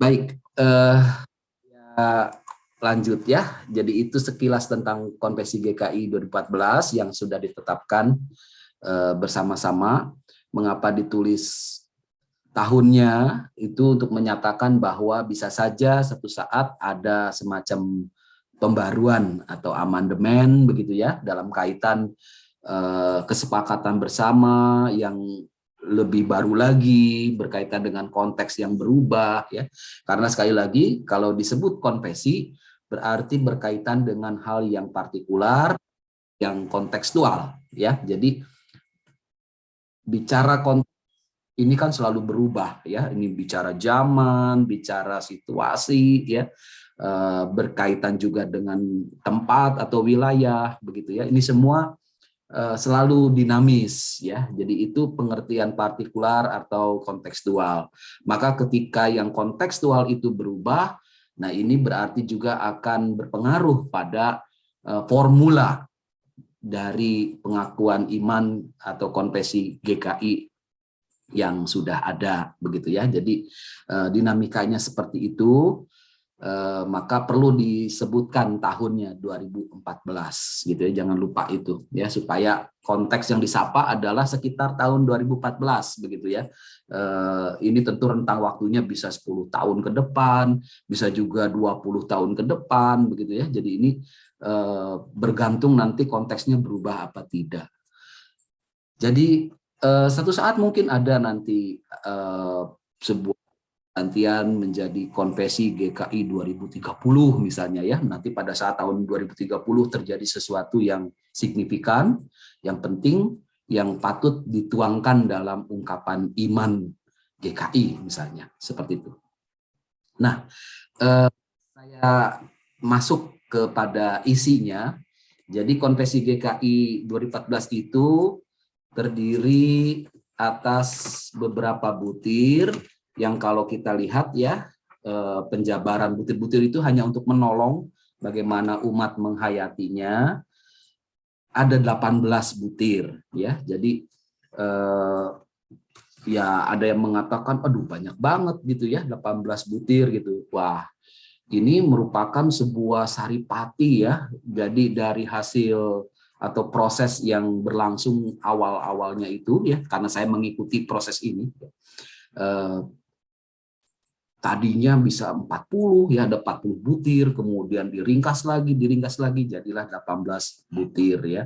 Baik, ya, lanjut ya. Jadi itu sekilas tentang Konvensi GKI 2014 yang sudah ditetapkan bersama-sama. Mengapa ditulis tahunnya itu untuk menyatakan bahwa bisa saja satu saat ada semacam pembaruan atau amandemen begitu ya dalam kaitan kesepakatan bersama yang lebih baru lagi berkaitan dengan konteks yang berubah ya. Karena sekali lagi kalau disebut konvensi berarti berkaitan dengan hal yang partikular, yang kontekstual ya. Jadi bicara konteks ini kan selalu berubah ya. Ini bicara zaman, bicara situasi ya. Berkaitan juga dengan tempat atau wilayah begitu ya. Ini semua selalu dinamis ya. Jadi itu pengertian partikular atau kontekstual. Maka ketika yang kontekstual itu berubah, nah ini berarti juga akan berpengaruh pada formula dari pengakuan iman atau konvensi GKI yang sudah ada begitu ya. Jadi dinamikanya seperti itu. Maka perlu disebutkan tahunnya 2014 gitu ya, jangan lupa itu ya, supaya konteks yang disapa adalah sekitar tahun 2014 begitu ya. Ini tentu rentang waktunya bisa 10 tahun ke depan, bisa juga 20 tahun ke depan begitu ya. Jadi ini bergantung nanti konteksnya berubah apa tidak. Jadi satu saat mungkin ada nanti sebuah gantian menjadi konvensi GKI 2030 misalnya ya. Nanti pada saat tahun 2030 terjadi sesuatu yang signifikan, yang penting, yang patut dituangkan dalam ungkapan iman GKI misalnya, seperti itu. Nah, saya masuk kepada isinya. Jadi konvensi GKI 2014 itu terdiri atas beberapa butir yang kalau kita lihat ya, penjabaran butir-butir itu hanya untuk menolong bagaimana umat menghayatinya. Ada 18 butir ya. Jadi ya ada yang mengatakan aduh banyak banget gitu ya, 18 butir gitu. Wah, ini merupakan sebuah saripati ya. Jadi dari hasil atau proses yang berlangsung awal-awalnya itu ya, karena saya mengikuti proses ini. Tadinya bisa 40 ya, ada 40 butir, kemudian diringkas lagi, jadilah 18 butir ya.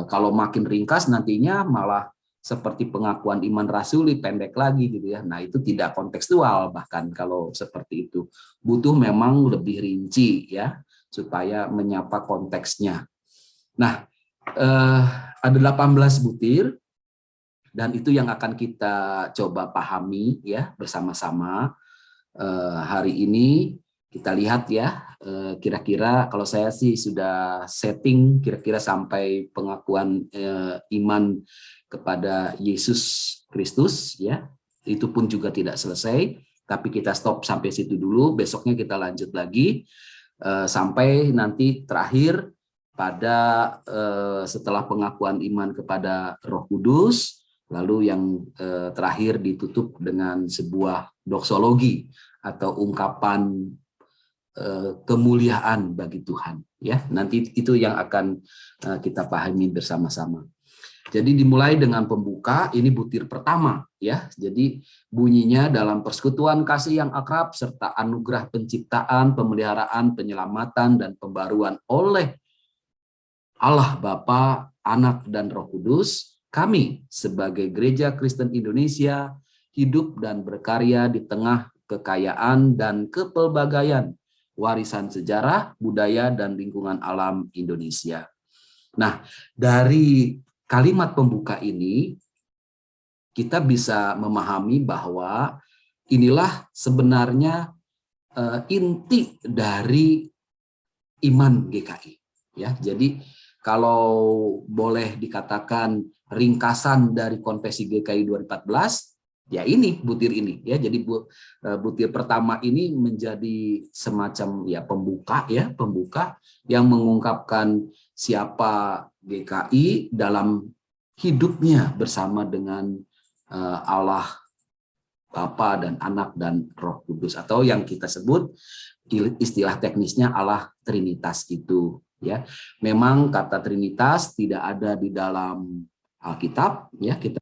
Kalau makin ringkas nantinya malah seperti pengakuan iman rasuli pendek lagi gitu ya. Nah, itu tidak kontekstual bahkan kalau seperti itu. Butuh memang lebih rinci ya supaya menyapa konteksnya. Nah, ada 18 butir dan itu yang akan kita coba pahami ya bersama-sama. Hari ini kita lihat ya, kira-kira kalau saya sih sudah setting kira-kira sampai pengakuan iman kepada Yesus Kristus ya, itu pun juga tidak selesai, tapi kita stop sampai situ dulu, besoknya kita lanjut lagi sampai nanti terakhir pada setelah pengakuan iman kepada Roh Kudus. Lalu yang terakhir ditutup dengan sebuah doksologi atau ungkapan kemuliaan bagi Tuhan ya. Nanti itu yang akan kita pahami bersama-sama. Jadi dimulai dengan pembuka, ini butir pertama ya. Jadi bunyinya dalam persekutuan kasih yang akrab serta anugerah penciptaan, pemeliharaan, penyelamatan dan pembaruan oleh Allah Bapa, Anak dan Roh Kudus, kami sebagai Gereja Kristen Indonesia hidup dan berkarya di tengah kekayaan dan kepelbagaian warisan sejarah, budaya, dan lingkungan alam Indonesia. Nah, dari kalimat pembuka ini, kita bisa memahami bahwa inilah sebenarnya inti dari iman GKI. Ya, jadi kalau boleh dikatakan ringkasan dari konvensi GKI 2014, ya ini butir ini ya. Jadi butir pertama ini menjadi semacam ya pembuka yang mengungkapkan siapa GKI dalam hidupnya bersama dengan Allah Bapa dan Anak dan Roh Kudus, atau yang kita sebut istilah teknisnya Allah Trinitas itu, ya. Memang kata Trinitas tidak ada di dalam Alkitab, ya. Kita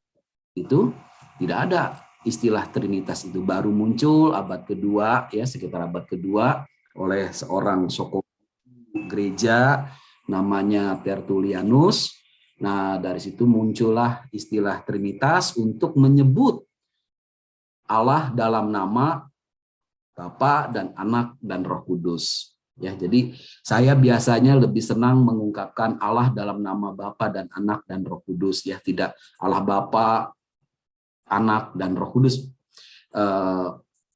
itu tidak ada istilah Trinitas, itu baru muncul abad kedua, ya, sekitar abad kedua oleh seorang soko gereja namanya Tertullianus. Nah, dari situ muncullah istilah Trinitas untuk menyebut Allah dalam nama Bapa dan Anak dan Roh Kudus. Ya, jadi saya biasanya lebih senang mengungkapkan Allah dalam nama Bapa dan Anak dan Roh Kudus, ya, tidak Allah Bapa, Anak dan Roh Kudus.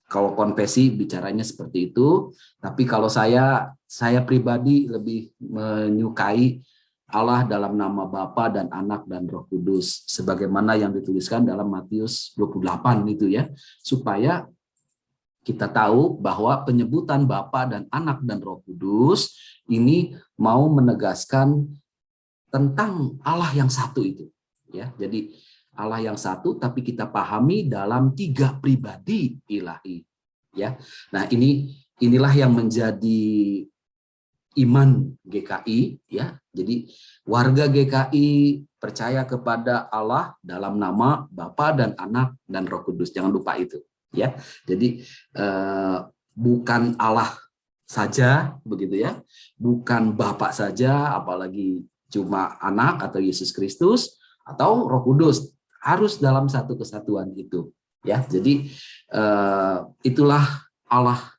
Kalau konfesi bicaranya seperti itu, tapi kalau saya pribadi lebih menyukai Allah dalam nama Bapa dan Anak dan Roh Kudus, sebagaimana yang dituliskan dalam Matius 28 itu, ya, supaya kita tahu bahwa penyebutan Bapa dan Anak dan Roh Kudus ini mau menegaskan tentang Allah yang satu itu, ya. Jadi Allah yang satu tapi kita pahami dalam 3 pribadi ilahi, ya. Nah, inilah yang menjadi iman GKI, ya. Jadi warga GKI percaya kepada Allah dalam nama Bapa dan Anak dan Roh Kudus. Jangan lupa itu, ya. Jadi bukan Allah saja begitu, ya. Bukan Bapa saja, apalagi cuma Anak atau Yesus Kristus atau Roh Kudus. Harus dalam satu kesatuan itu, ya. Jadi itulah Allah.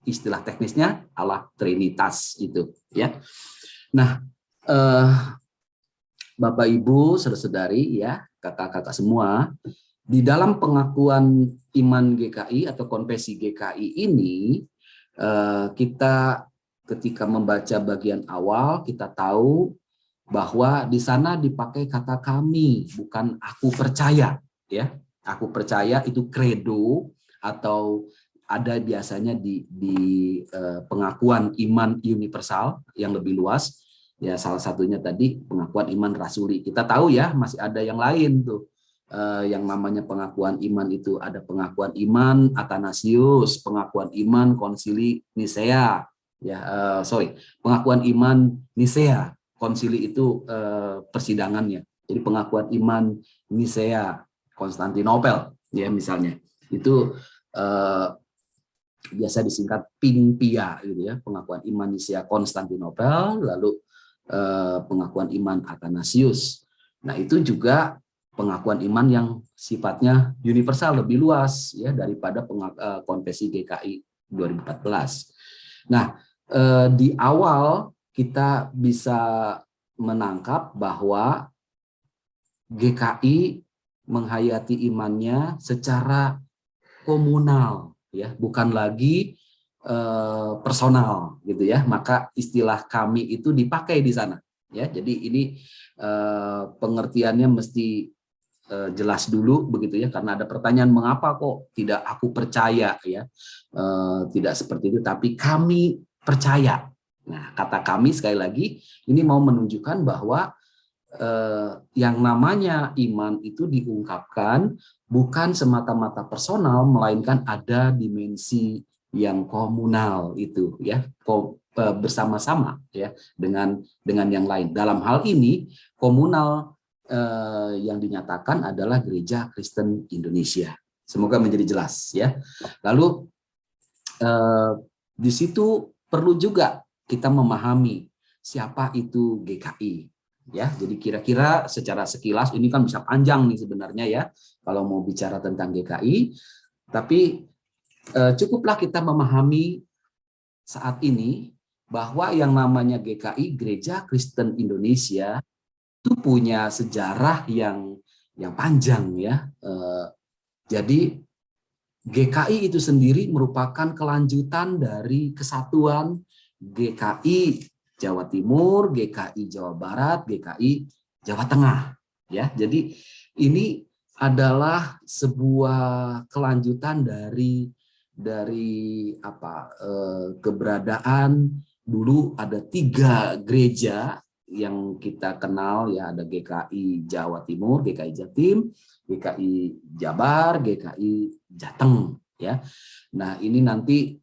Istilah teknisnya Allah Trinitas itu, ya. Nah, Bapak Ibu, saudara-saudari, ya, kakak-kakak semua, di dalam pengakuan iman GKI atau konfesi GKI ini, kita ketika membaca bagian awal kita tahu bahwa di sana dipakai kata kami, bukan aku percaya, ya. Aku percaya itu credo, atau ada biasanya di pengakuan iman universal yang lebih luas, ya. Salah satunya tadi pengakuan iman rasuli. Kita tahu, ya, masih ada yang lain tuh, yang namanya pengakuan iman itu. Ada pengakuan iman Athanasius, pengakuan iman Konsili Nisea, ya. Pengakuan iman Nisea, konsili itu persidangannya. Jadi pengakuan iman Nisea Konstantinopel, ya, misalnya itu biasa disingkat PINPIA gitu, ya, pengakuan iman Nicea Konstantinopel, lalu pengakuan iman Athanasius. Nah, itu juga pengakuan iman yang sifatnya universal, lebih luas, ya, daripada konfesi GKI 2014. Nah, di awal kita bisa menangkap bahwa GKI menghayati imannya secara komunal, ya, bukan lagi personal gitu, ya. Maka istilah kami itu dipakai di sana, ya. Jadi ini pengertiannya mesti jelas dulu begitu, ya, karena ada pertanyaan mengapa kok tidak aku percaya, ya. Tidak seperti itu, tapi kami percaya. Nah, kata kami sekali lagi ini mau menunjukkan bahwa yang namanya iman itu diungkapkan bukan semata-mata personal, melainkan ada dimensi yang komunal itu, ya, bersama-sama, ya, dengan yang lain. Dalam hal ini komunal yang dinyatakan adalah Gereja Kristen Indonesia. Semoga menjadi jelas, ya. Lalu di situ perlu juga kita memahami siapa itu GKI. Ya, jadi kira-kira secara sekilas ini kan bisa panjang nih sebenarnya, ya, kalau mau bicara tentang GKI, tapi cukuplah kita memahami saat ini bahwa yang namanya GKI, Gereja Kristen Indonesia, itu punya sejarah yang panjang, ya. Jadi GKI itu sendiri merupakan kelanjutan dari kesatuan GKI Jawa Timur, GKI Jawa Barat, GKI Jawa Tengah, ya. Jadi ini adalah sebuah kelanjutan dari keberadaan dulu ada 3 gereja yang kita kenal ya, ada GKI Jawa Timur, GKI Jatim, GKI Jabar, GKI Jateng ya. Nah, ini nanti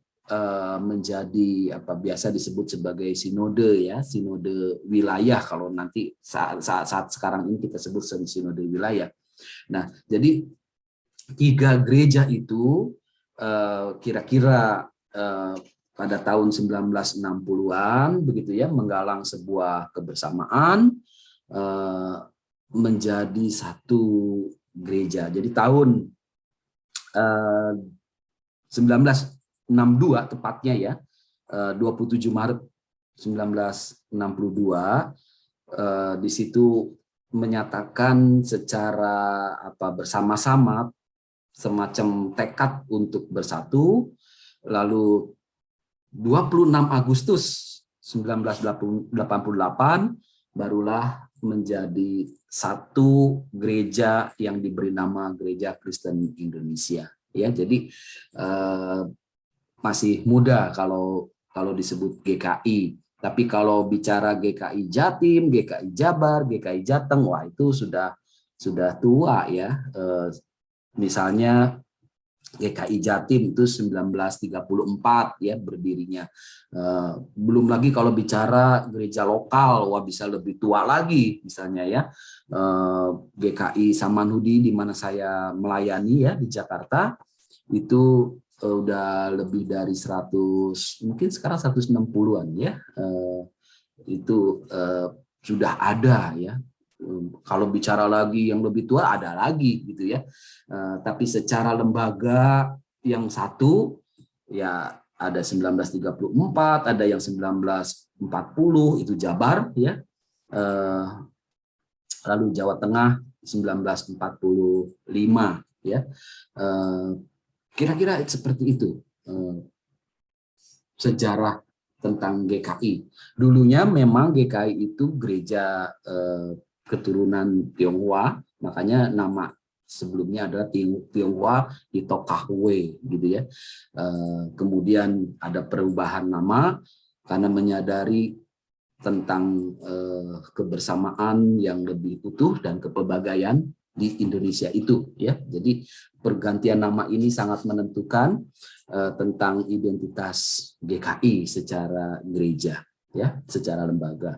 menjadi apa biasa disebut sebagai sinode ya, sinode wilayah kalau nanti saat sekarang ini kita sebut sinode wilayah. Nah, jadi 3 gereja itu kira-kira pada tahun 1960-an begitu ya, menggalang sebuah kebersamaan menjadi satu gereja. Jadi tahun 1962 tepatnya ya, 27 Maret 1962 di situ menyatakan secara bersama-sama semacam tekad untuk bersatu. Lalu 26 Agustus 1988 barulah menjadi satu gereja yang diberi nama Gereja Kristen Indonesia ya. Jadi masih muda kalau disebut GKI, tapi kalau bicara GKI Jatim, GKI Jabar, GKI Jateng, wah itu sudah tua ya. Misalnya GKI Jatim itu 1934 ya berdirinya. Belum lagi kalau bicara gereja lokal, wah bisa lebih tua lagi misalnya ya. GKI Samanhudi di mana saya melayani ya di Jakarta itu udah lebih dari 100, mungkin sekarang 160-an ya. Itu sudah ada ya. Kalau bicara lagi yang lebih tua ada lagi gitu ya. Tapi secara lembaga yang satu ya ada 1934, ada yang 1940 itu Jabar ya. Lalu Jawa Tengah 1945 ya. Kira-kira seperti itu sejarah tentang GKI. Dulunya memang GKI itu gereja keturunan Tionghoa, makanya nama sebelumnya adalah Tionghoa di Tokahwe gitu ya. Kemudian ada perubahan nama karena menyadari tentang kebersamaan yang lebih utuh dan kepelbagaian di Indonesia itu ya. Jadi pergantian nama ini sangat menentukan tentang identitas GKI secara gereja ya, secara lembaga.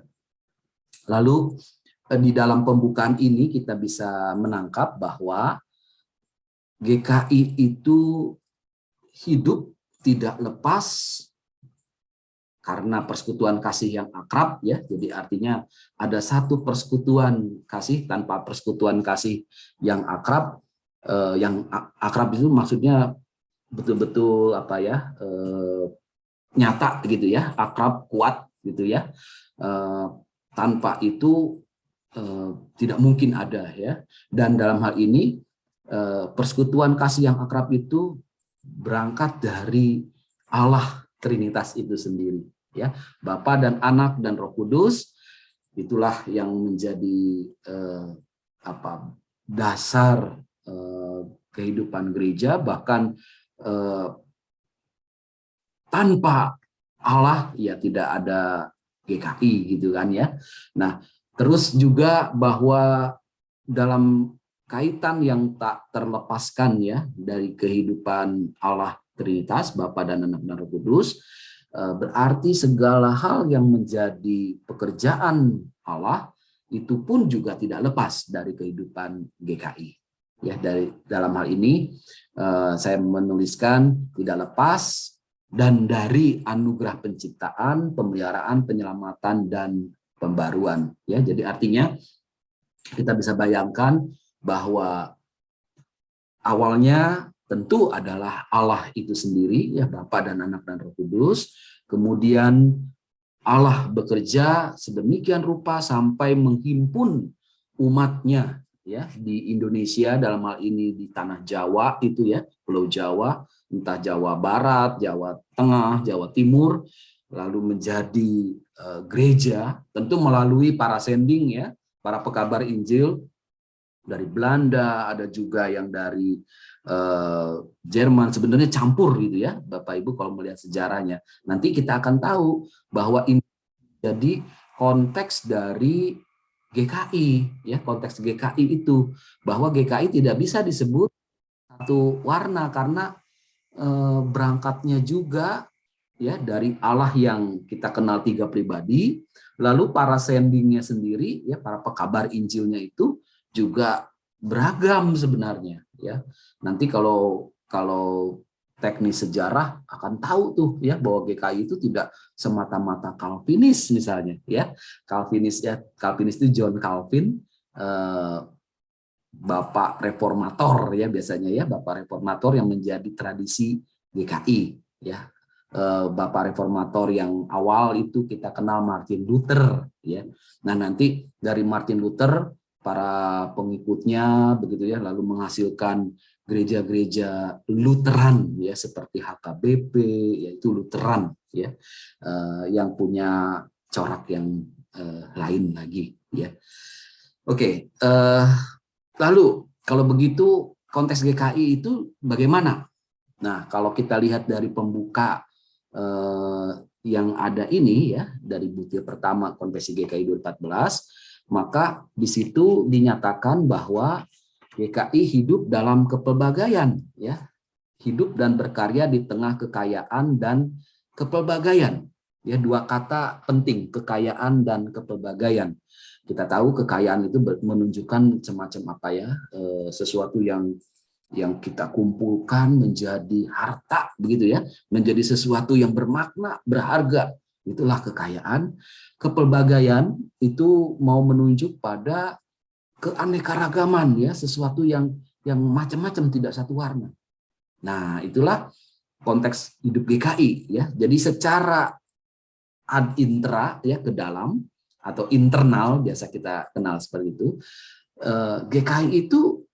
Lalu di dalam pembukaan ini kita bisa menangkap bahwa GKI itu hidup tidak lepas karena persekutuan kasih yang akrab ya. Jadi artinya ada satu persekutuan kasih tanpa persekutuan kasih yang akrab. Yang akrab itu maksudnya betul-betul nyata gitu ya, akrab kuat gitu ya. Tanpa itu tidak mungkin ada ya. Dan dalam hal ini persekutuan kasih yang akrab itu berangkat dari Allah Trinitas itu sendiri ya, Bapa dan Anak dan Roh Kudus. Itulah yang menjadi dasar kehidupan gereja. Bahkan tanpa Allah ya tidak ada GKI gitu kan ya. Nah, terus juga bahwa dalam kaitan yang tak terlepaskan ya dari kehidupan Allah Trinitas, Bapa dan Anak dan Roh Kudus, berarti segala hal yang menjadi pekerjaan Allah itu pun juga tidak lepas dari kehidupan GKI. Ya, dalam hal ini saya menuliskan tidak lepas dan dari anugerah penciptaan, pemeliharaan, penyelamatan dan pembaruan. Ya, jadi artinya kita bisa bayangkan bahwa awalnya tentu adalah Allah itu sendiri, ya Bapa dan Anak dan Roh Kudus. Kemudian Allah bekerja sedemikian rupa sampai menghimpun umatnya ya di Indonesia, dalam hal ini di tanah Jawa itu ya, Pulau Jawa, entah Jawa Barat, Jawa Tengah, Jawa Timur, lalu menjadi gereja, tentu melalui para sending ya, para pekabar Injil dari Belanda, ada juga yang dari Jerman, sebenarnya campur gitu ya Bapak Ibu kalau melihat sejarahnya. Nanti kita akan tahu bahwa ini jadi konteks dari GKI, ya, konteks GKI itu bahwa GKI tidak bisa disebut satu warna karena berangkatnya juga ya dari Allah yang kita kenal tiga pribadi, lalu para sendingnya sendiri, ya, para pekabar Injilnya itu juga beragam sebenarnya, ya. Nanti kalau teknis sejarah akan tahu tuh ya bahwa GKI itu tidak semata-mata Calvinis misalnya, ya. Calvinis itu John Calvin, eh, bapak reformator ya biasanya, ya, bapak reformator yang menjadi tradisi GKI, ya. Bapak reformator yang awal itu kita kenal Martin Luther, ya. Nah, nanti dari Martin Luther para pengikutnya begitu ya lalu menghasilkan gereja-gereja Lutheran, ya, seperti HKBP, yaitu Lutheran, ya, yang punya corak yang lain lagi, ya. Oke, lalu kalau begitu konteks GKI itu bagaimana? Nah, kalau kita lihat dari pembuka yang ada ini, ya, dari butir pertama Konvensi GKI 2014, maka di situ dinyatakan bahwa GKI hidup dalam kepelbagaian, ya, hidup dan berkarya di tengah kekayaan dan kepelbagaian. Ya, dua kata penting, kekayaan dan kepelbagaian. Kita tahu kekayaan itu menunjukkan semacam apa, ya, sesuatu yang kita kumpulkan menjadi harta begitu, ya, menjadi sesuatu yang bermakna, berharga. Itulah kekayaan. Kepelbagaian itu mau menunjuk pada keanekaragaman, ya, sesuatu yang macam-macam, tidak satu warna. Nah, itulah konteks hidup GKI, ya. Jadi secara ad intra, ya, ke dalam atau internal biasa kita kenal seperti itu, GKI itu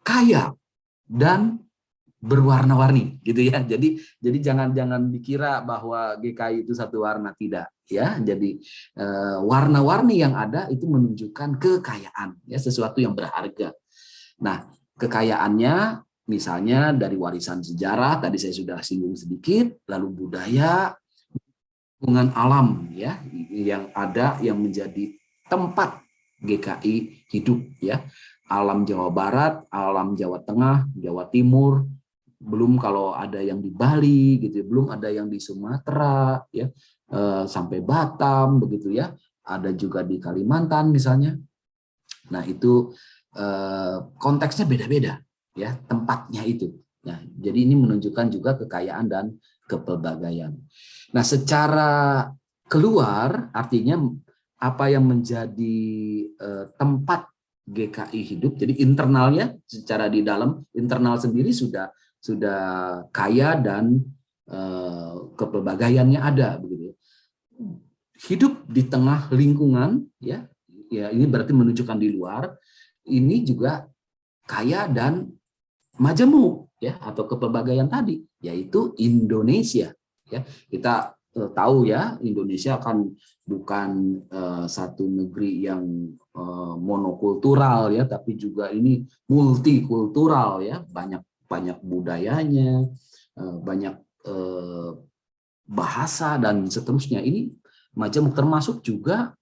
kaya dan berwarna-warni gitu, ya. Jadi jangan dikira bahwa GKI itu satu warna, tidak, ya. Jadi warna-warni yang ada itu menunjukkan kekayaan, ya, sesuatu yang berharga. Nah, kekayaannya misalnya dari warisan sejarah, tadi saya sudah singgung sedikit, lalu budaya, lingkungan alam, ya, yang ada yang menjadi tempat GKI hidup, ya. Alam Jawa Barat, alam Jawa Tengah, Jawa Timur, belum kalau ada yang di Bali gitu, belum ada yang di Sumatera, ya, sampai Batam begitu, ya. Ada juga di Kalimantan misalnya. Nah, itu konteksnya beda-beda, ya, tempatnya itu. Nah, jadi ini menunjukkan juga kekayaan dan kepelbagaian. Nah, secara keluar artinya apa yang menjadi tempat GKI hidup. Jadi internalnya secara di dalam internal sendiri sudah kaya dan kepelbagaiannya ada begitu, ya. Hidup di tengah lingkungan, ya, ya, ini berarti menunjukkan di luar ini juga kaya dan majemuk, ya, atau kepelbagaian tadi, yaitu Indonesia, ya. Kita tahu, ya, Indonesia kan bukan satu negeri yang monokultural, ya, tapi juga ini multikultural, ya, banyak banyak budayanya, banyak bahasa dan seterusnya. Ini majemuk, termasuk juga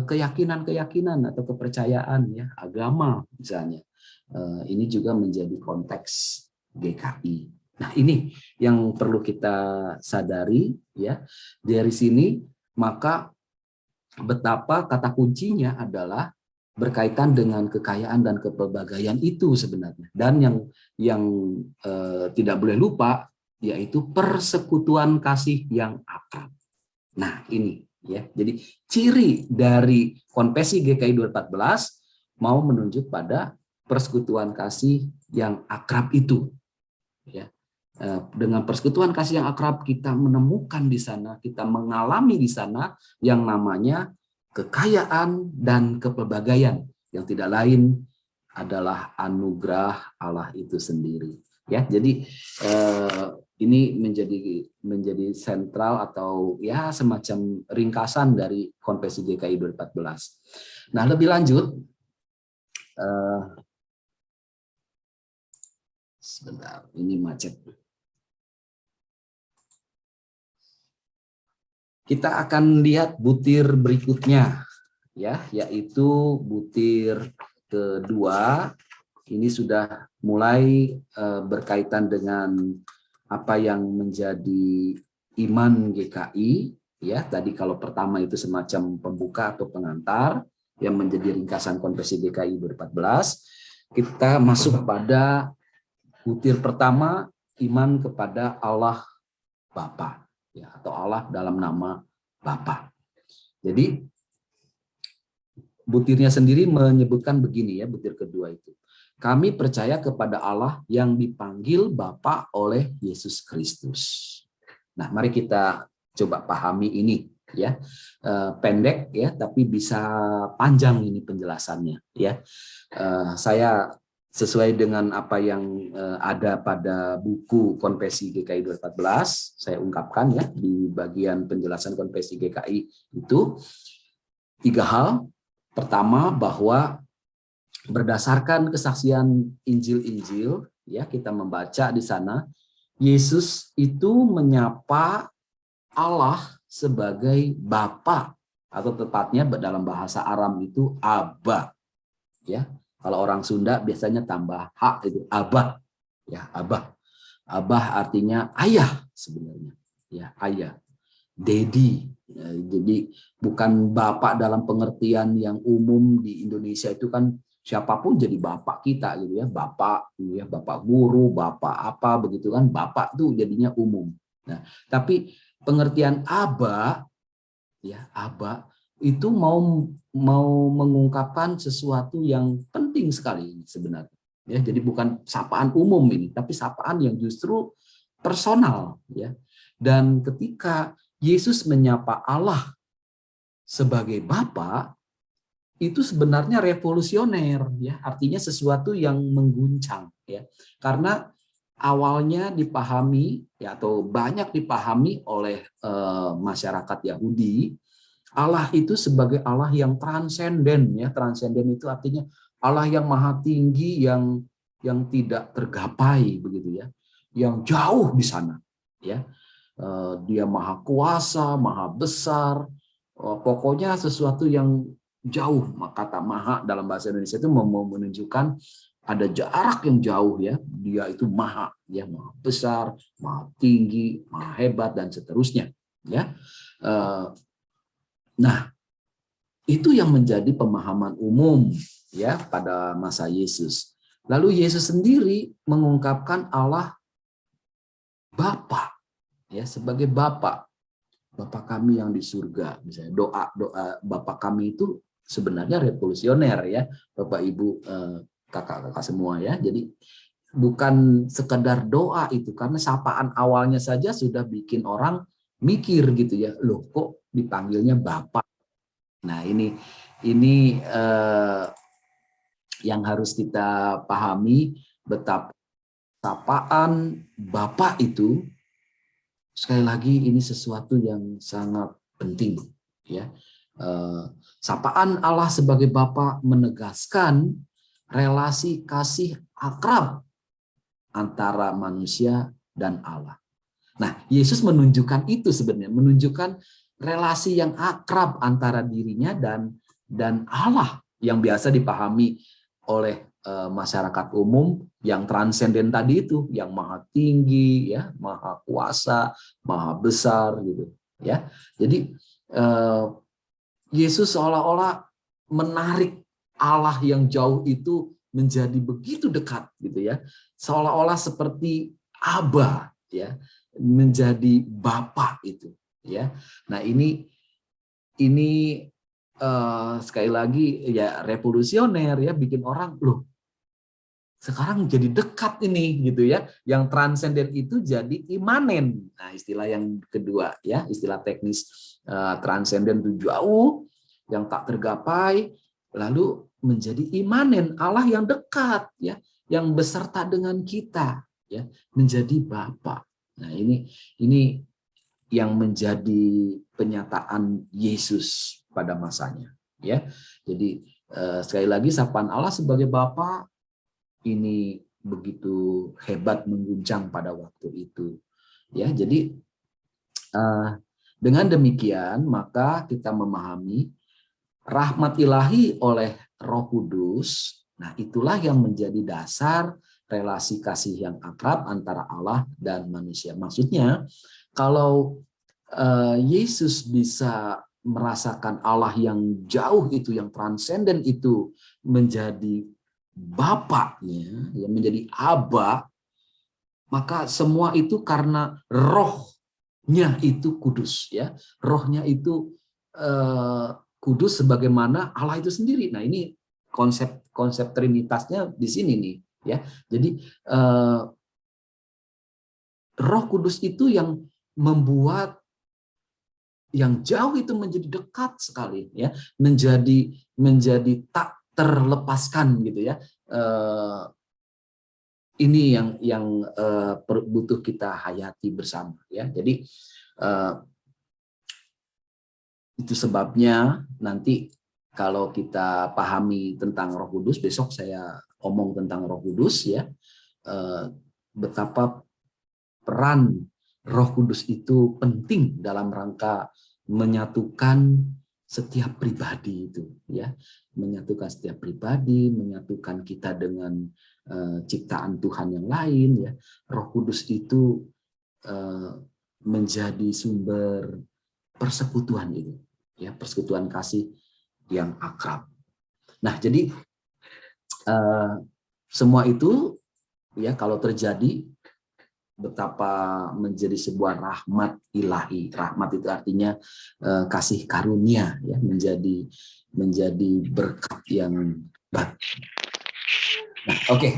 keyakinan-keyakinan atau kepercayaan, ya, agama misalnya. Ini juga menjadi konteks GKI. Nah, ini yang perlu kita sadari, ya. Dari sini maka betapa kata kuncinya adalah berkaitan dengan kekayaan dan kepelbagaian itu sebenarnya. Dan yang tidak boleh lupa yaitu persekutuan kasih yang akrab. Nah, ini, ya. Jadi ciri dari Konvensi GKI 2014 mau menunjuk pada persekutuan kasih yang akrab itu, ya. Dengan persekutuan kasih yang akrab kita menemukan di sana, kita mengalami di sana yang namanya kekayaan dan kepelbagaian yang tidak lain adalah anugerah Allah itu sendiri, ya. Jadi ini menjadi sentral atau, ya, semacam ringkasan dari Konvensi GKI 2014. Nah, lebih lanjut, sebentar, ini macet. Kita akan lihat butir berikutnya, ya, yaitu butir kedua. Ini sudah mulai berkaitan dengan apa yang menjadi iman GKI, ya. Tadi kalau pertama itu semacam pembuka atau pengantar yang menjadi ringkasan Konferensi GKI 2014. Kita masuk pada butir pertama, iman kepada Allah Bapa, ya, atau Allah dalam nama Bapa. Jadi butirnya sendiri menyebutkan begini, ya, butir kedua itu. Kami percaya kepada Allah yang dipanggil Bapa oleh Yesus Kristus. Nah, mari kita coba pahami ini, ya. Pendek, ya, tapi bisa panjang ini penjelasannya, ya. Saya sesuai dengan apa yang ada pada buku Konferensi GKI 2014, saya ungkapkan, ya, di bagian penjelasan Konferensi GKI itu 3 hal. Pertama, bahwa berdasarkan kesaksian Injil-Injil, ya, kita membaca di sana, Yesus itu menyapa Allah sebagai Bapa, atau tepatnya dalam bahasa Aram itu Aba, ya. Kalau orang Sunda biasanya tambah hak itu Abah, ya, Abah. Abah artinya ayah sebenarnya, ya, ayah. Dedi. Jadi bukan bapak dalam pengertian yang umum di Indonesia itu kan siapapun jadi bapak kita gitu, ya, bapak, ya, bapak guru, bapak apa begitu kan, bapak tuh jadinya umum. Nah, tapi pengertian aba, ya, aba itu mau mengungkapkan sesuatu yang penting sekali sebenarnya. Ya, jadi bukan sapaan umum ini, tapi sapaan yang justru personal, ya. Dan ketika Yesus menyapa Allah sebagai Bapa, itu sebenarnya revolusioner, ya, artinya sesuatu yang mengguncang, ya, karena awalnya dipahami, ya, atau banyak dipahami oleh masyarakat Yahudi, Allah itu sebagai Allah yang transenden, ya. Transenden itu artinya Allah yang maha tinggi, yang tidak tergapai begitu, ya, yang jauh di sana, ya. Dia maha kuasa, maha besar, pokoknya sesuatu yang jauh. Kata maha dalam bahasa Indonesia itu menunjukkan ada jarak yang jauh, ya. Dia itu maha, ya, maha besar, maha tinggi, maha hebat, dan seterusnya, ya. Nah, itu yang menjadi pemahaman umum, ya, pada masa Yesus. Lalu Yesus sendiri mengungkapkan Allah Bapa, ya, sebagai Bapa. Bapa kami yang di surga, misalnya doa Bapa kami itu sebenarnya revolusioner, ya, Bapak Ibu, kakak-kakak semua, ya. Jadi bukan sekedar doa itu, karena sapaan awalnya saja sudah bikin orang mikir gitu, ya, loh kok dipanggilnya Bapa. Nah, ini yang harus kita pahami, betapa sapaan Bapa itu, sekali lagi, ini sesuatu yang sangat penting, ya. Sapaan Allah sebagai Bapa menegaskan relasi kasih akrab antara manusia dan Allah. Nah, Yesus menunjukkan itu sebenarnya, menunjukkan relasi yang akrab antara dirinya dan Allah, yang biasa dipahami oleh masyarakat umum yang transenden tadi itu, yang maha tinggi, ya, maha kuasa, maha besar gitu, ya. Jadi Yesus seolah-olah menarik Allah yang jauh itu menjadi begitu dekat gitu, ya. Seolah-olah seperti Aba, ya, menjadi Bapa itu, ya. Nah, ini sekali lagi, ya, revolusioner, ya, bikin orang, loh, sekarang jadi dekat ini gitu, ya. Yang transenden itu jadi imanen. Nah, istilah yang kedua, ya, istilah teknis transenden itu jauh, yang tak tergapai, lalu menjadi imanen, Allah yang dekat, ya, yang beserta dengan kita, ya, menjadi Bapa. Nah, ini yang menjadi penyataan Yesus pada masanya, ya. Jadi sekali lagi, sapaan Allah sebagai Bapa ini begitu hebat, mengguncang pada waktu itu, ya. Jadi Dengan demikian, maka kita memahami rahmat ilahi oleh Roh Kudus. Nah, itulah yang menjadi dasar relasi kasih yang akrab antara Allah dan manusia. Maksudnya, kalau Yesus bisa merasakan Allah yang jauh itu, yang transenden itu menjadi Bapaknya, yang menjadi Aba, maka semua itu karena rohnya itu kudus, ya. Rohnya itu kudus sebagaimana Allah itu sendiri. Nah, ini konsep trinitasnya di sini nih, ya. Jadi Roh Kudus itu yang membuat yang jauh itu menjadi dekat sekali, ya, menjadi tak terlepaskan gitu, ya. Ini yang butuh kita hayati bersama, ya. Jadi itu sebabnya nanti kalau kita pahami tentang Roh Kudus, besok saya omong tentang Roh Kudus, ya, betapa peran Roh Kudus itu penting dalam rangka menyatukan setiap pribadi itu, ya, menyatukan setiap pribadi, menyatukan kita dengan ciptaan Tuhan yang lain, ya. Roh Kudus itu menjadi sumber persekutuan itu, ya, persekutuan kasih yang akrab. Nah, jadi semua itu, ya, kalau terjadi, betapa menjadi sebuah rahmat ilahi. Rahmat itu artinya kasih karunia, ya, menjadi berkat yang baik. Nah, oke.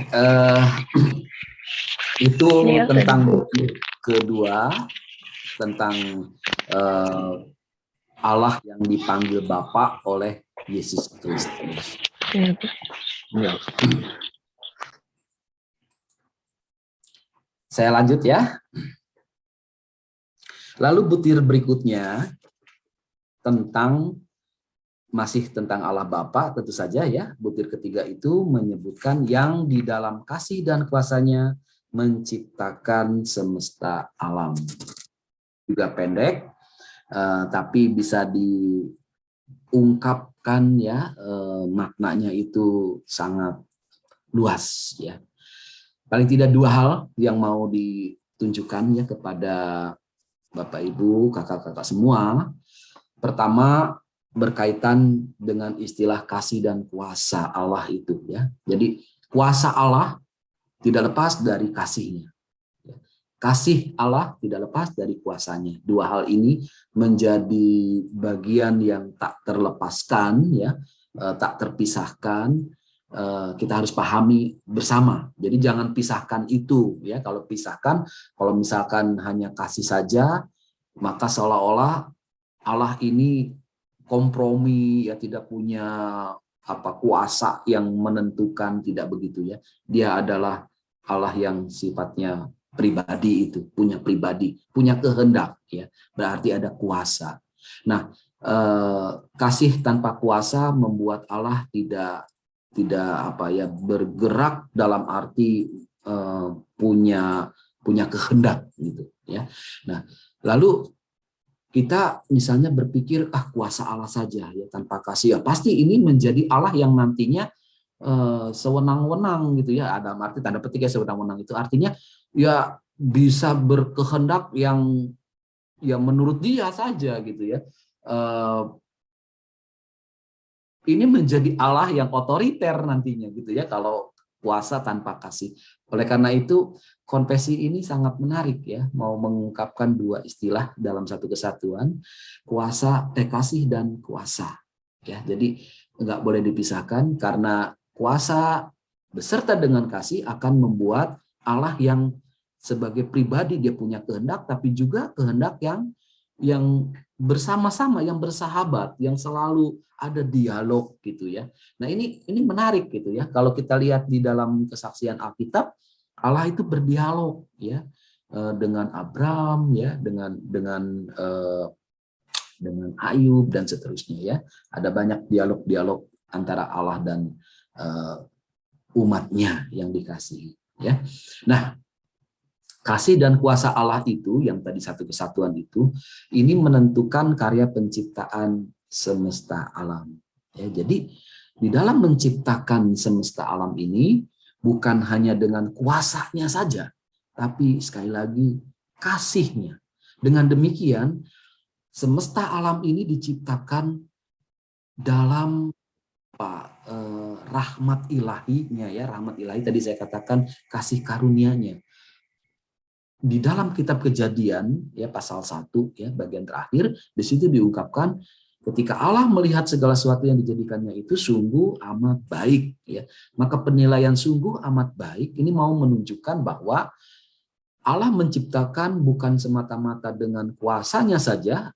Itu tentang kedua, tentang Allah yang dipanggil Bapa oleh Yesus Kristus. Saya lanjut, ya. Lalu butir berikutnya masih tentang Allah Bapa, tentu saja, ya. Butir ketiga itu menyebutkan yang di dalam kasih dan kuasa-Nya menciptakan semesta alam. Juga pendek, tapi bisa diungkapkan, ya, maknanya itu sangat luas, ya. Paling tidak dua hal yang mau ditunjukkan, ya, kepada Bapak Ibu, kakak-kakak semua. Pertama, berkaitan dengan istilah kasih dan kuasa Allah itu, ya. Jadi kuasa Allah tidak lepas dari kasih-Nya. Kasih Allah tidak lepas dari kuasanya. Dua hal ini menjadi bagian yang tak terlepaskan, ya, tak terpisahkan. Kita harus pahami bersama. Jadi jangan pisahkan itu, ya. Kalau pisahkan, kalau misalkan hanya kasih saja, maka seolah-olah Allah ini kompromi, ya, tidak punya kuasa yang menentukan, tidak begitu, ya. Dia adalah Allah yang sifatnya pribadi, itu punya pribadi, punya kehendak, ya, berarti ada kuasa. Nah, kasih tanpa kuasa membuat Allah tidak bergerak dalam arti punya kehendak, gitu, ya. Nah, lalu kita misalnya berpikir kuasa Allah saja, ya, tanpa kasih, ya, pasti ini menjadi Allah yang nantinya sewenang-wenang, gitu, ya. Ada arti tanda petik, ya, sewenang-wenang itu artinya, ya, bisa berkehendak yang menurut dia saja, gitu, ya. Ini menjadi Allah yang otoriter nantinya, gitu, ya, kalau kuasa tanpa kasih. Oleh karena itu, konfesi ini sangat menarik, ya, mau mengungkapkan dua istilah dalam satu kesatuan, kasih dan kuasa, ya. Jadi nggak boleh dipisahkan, karena kuasa beserta dengan kasih akan membuat Allah yang sebagai pribadi dia punya kehendak, tapi juga kehendak yang bersama-sama, yang bersahabat, yang selalu ada dialog, gitu, ya. Nah, ini menarik, gitu, ya. Kalau kita lihat di dalam kesaksian Alkitab, Allah itu berdialog, ya, dengan Abraham, ya, dengan Ayub dan seterusnya, ya. Ada banyak dialog-dialog antara Allah dan umatnya yang dikasihi, ya. Nah, Kasih dan kuasa Allah itu, yang tadi satu kesatuan itu, ini menentukan karya penciptaan semesta alam. Ya, jadi di dalam menciptakan semesta alam ini, bukan hanya dengan kuasanya saja, tapi sekali lagi kasihnya. Dengan demikian, semesta alam ini diciptakan dalam rahmat ilahinya, ya, rahmat ilahi tadi saya katakan kasih karunia-Nya. Di dalam kitab Kejadian, ya, pasal 1, ya, bagian terakhir, di situ diungkapkan ketika Allah melihat segala sesuatu yang dijadikannya itu sungguh amat baik, ya. Maka penilaian sungguh amat baik ini mau menunjukkan bahwa Allah menciptakan bukan semata-mata dengan kuasanya saja.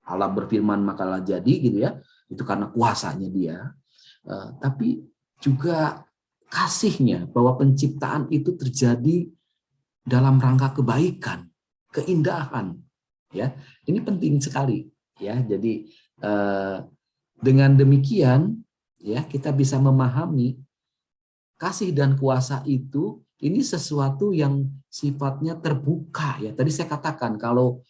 Allah berfirman makalah jadi, gitu ya. Itu karena kuasanya Dia. Tapi juga kasihnya, bahwa penciptaan itu terjadi dalam rangka kebaikan, keindahan, ya. Ini penting sekali, ya. Jadi dengan demikian, ya, kita bisa memahami kasih dan kuasa itu ini sesuatu yang sifatnya terbuka, ya. Tadi saya katakan kalau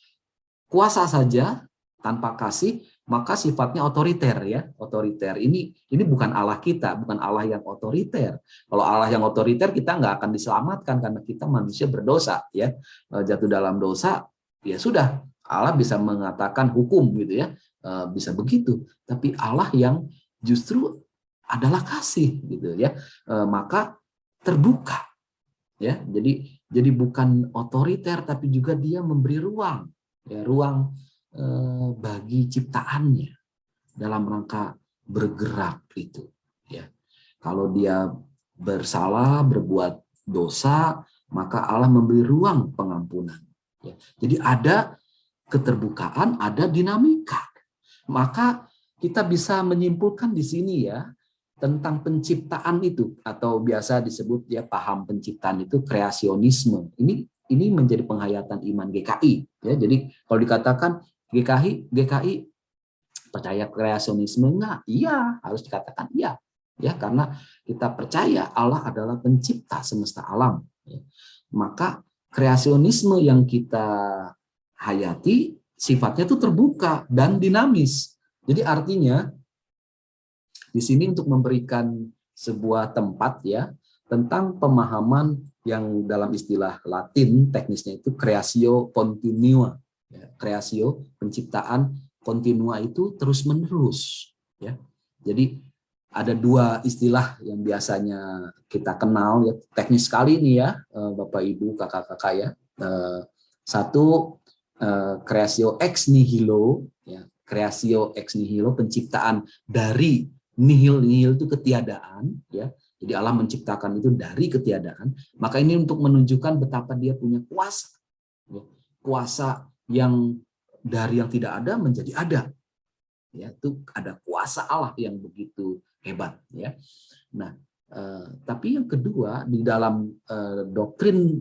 kuasa saja tanpa kasih maka sifatnya otoriter, ya, otoriter. Ini bukan Allah kita, bukan Allah yang otoriter. Kalau Allah yang otoriter kita nggak akan diselamatkan karena kita manusia berdosa, ya, jatuh dalam dosa, ya sudah, Allah bisa mengatakan hukum, gitu ya, bisa begitu. Tapi Allah yang justru adalah kasih, gitu ya, maka terbuka, ya. Jadi bukan otoriter tapi juga Dia memberi ruang, ya, ruang bagi ciptaannya dalam rangka bergerak itu, ya. Kalau dia bersalah, berbuat dosa, maka Allah memberi ruang pengampunan, ya. Jadi ada keterbukaan, ada dinamika. Maka kita bisa menyimpulkan di sini, ya, tentang penciptaan itu, atau biasa disebut, ya, paham penciptaan itu kreasionisme. Ini menjadi penghayatan iman GKI, ya. Jadi kalau dikatakan GKI percaya kreasionisme enggak? Iya, harus dikatakan iya, ya, karena kita percaya Allah adalah pencipta semesta alam, ya. Maka kreasionisme yang kita hayati sifatnya itu terbuka dan dinamis. Jadi artinya di sini untuk memberikan sebuah tempat, ya, tentang pemahaman yang dalam istilah Latin teknisnya itu creatio continua, ya, creatio penciptaan continua itu terus menerus, ya. Jadi ada dua istilah yang biasanya kita kenal, ya, teknis sekali ini, ya, Bapak Ibu kakak-kakak, ya. Satu, creatio ex nihilo, ya, creatio ex nihilo penciptaan dari nihil itu ketiadaan, ya. Jadi Allah menciptakan itu dari ketiadaan. Maka ini untuk menunjukkan betapa Dia punya kuasa, ya. Kuasa yang dari yang tidak ada menjadi ada, ya. Itu ada kuasa Allah yang begitu hebat, ya. Nah, tapi yang kedua, di dalam doktrin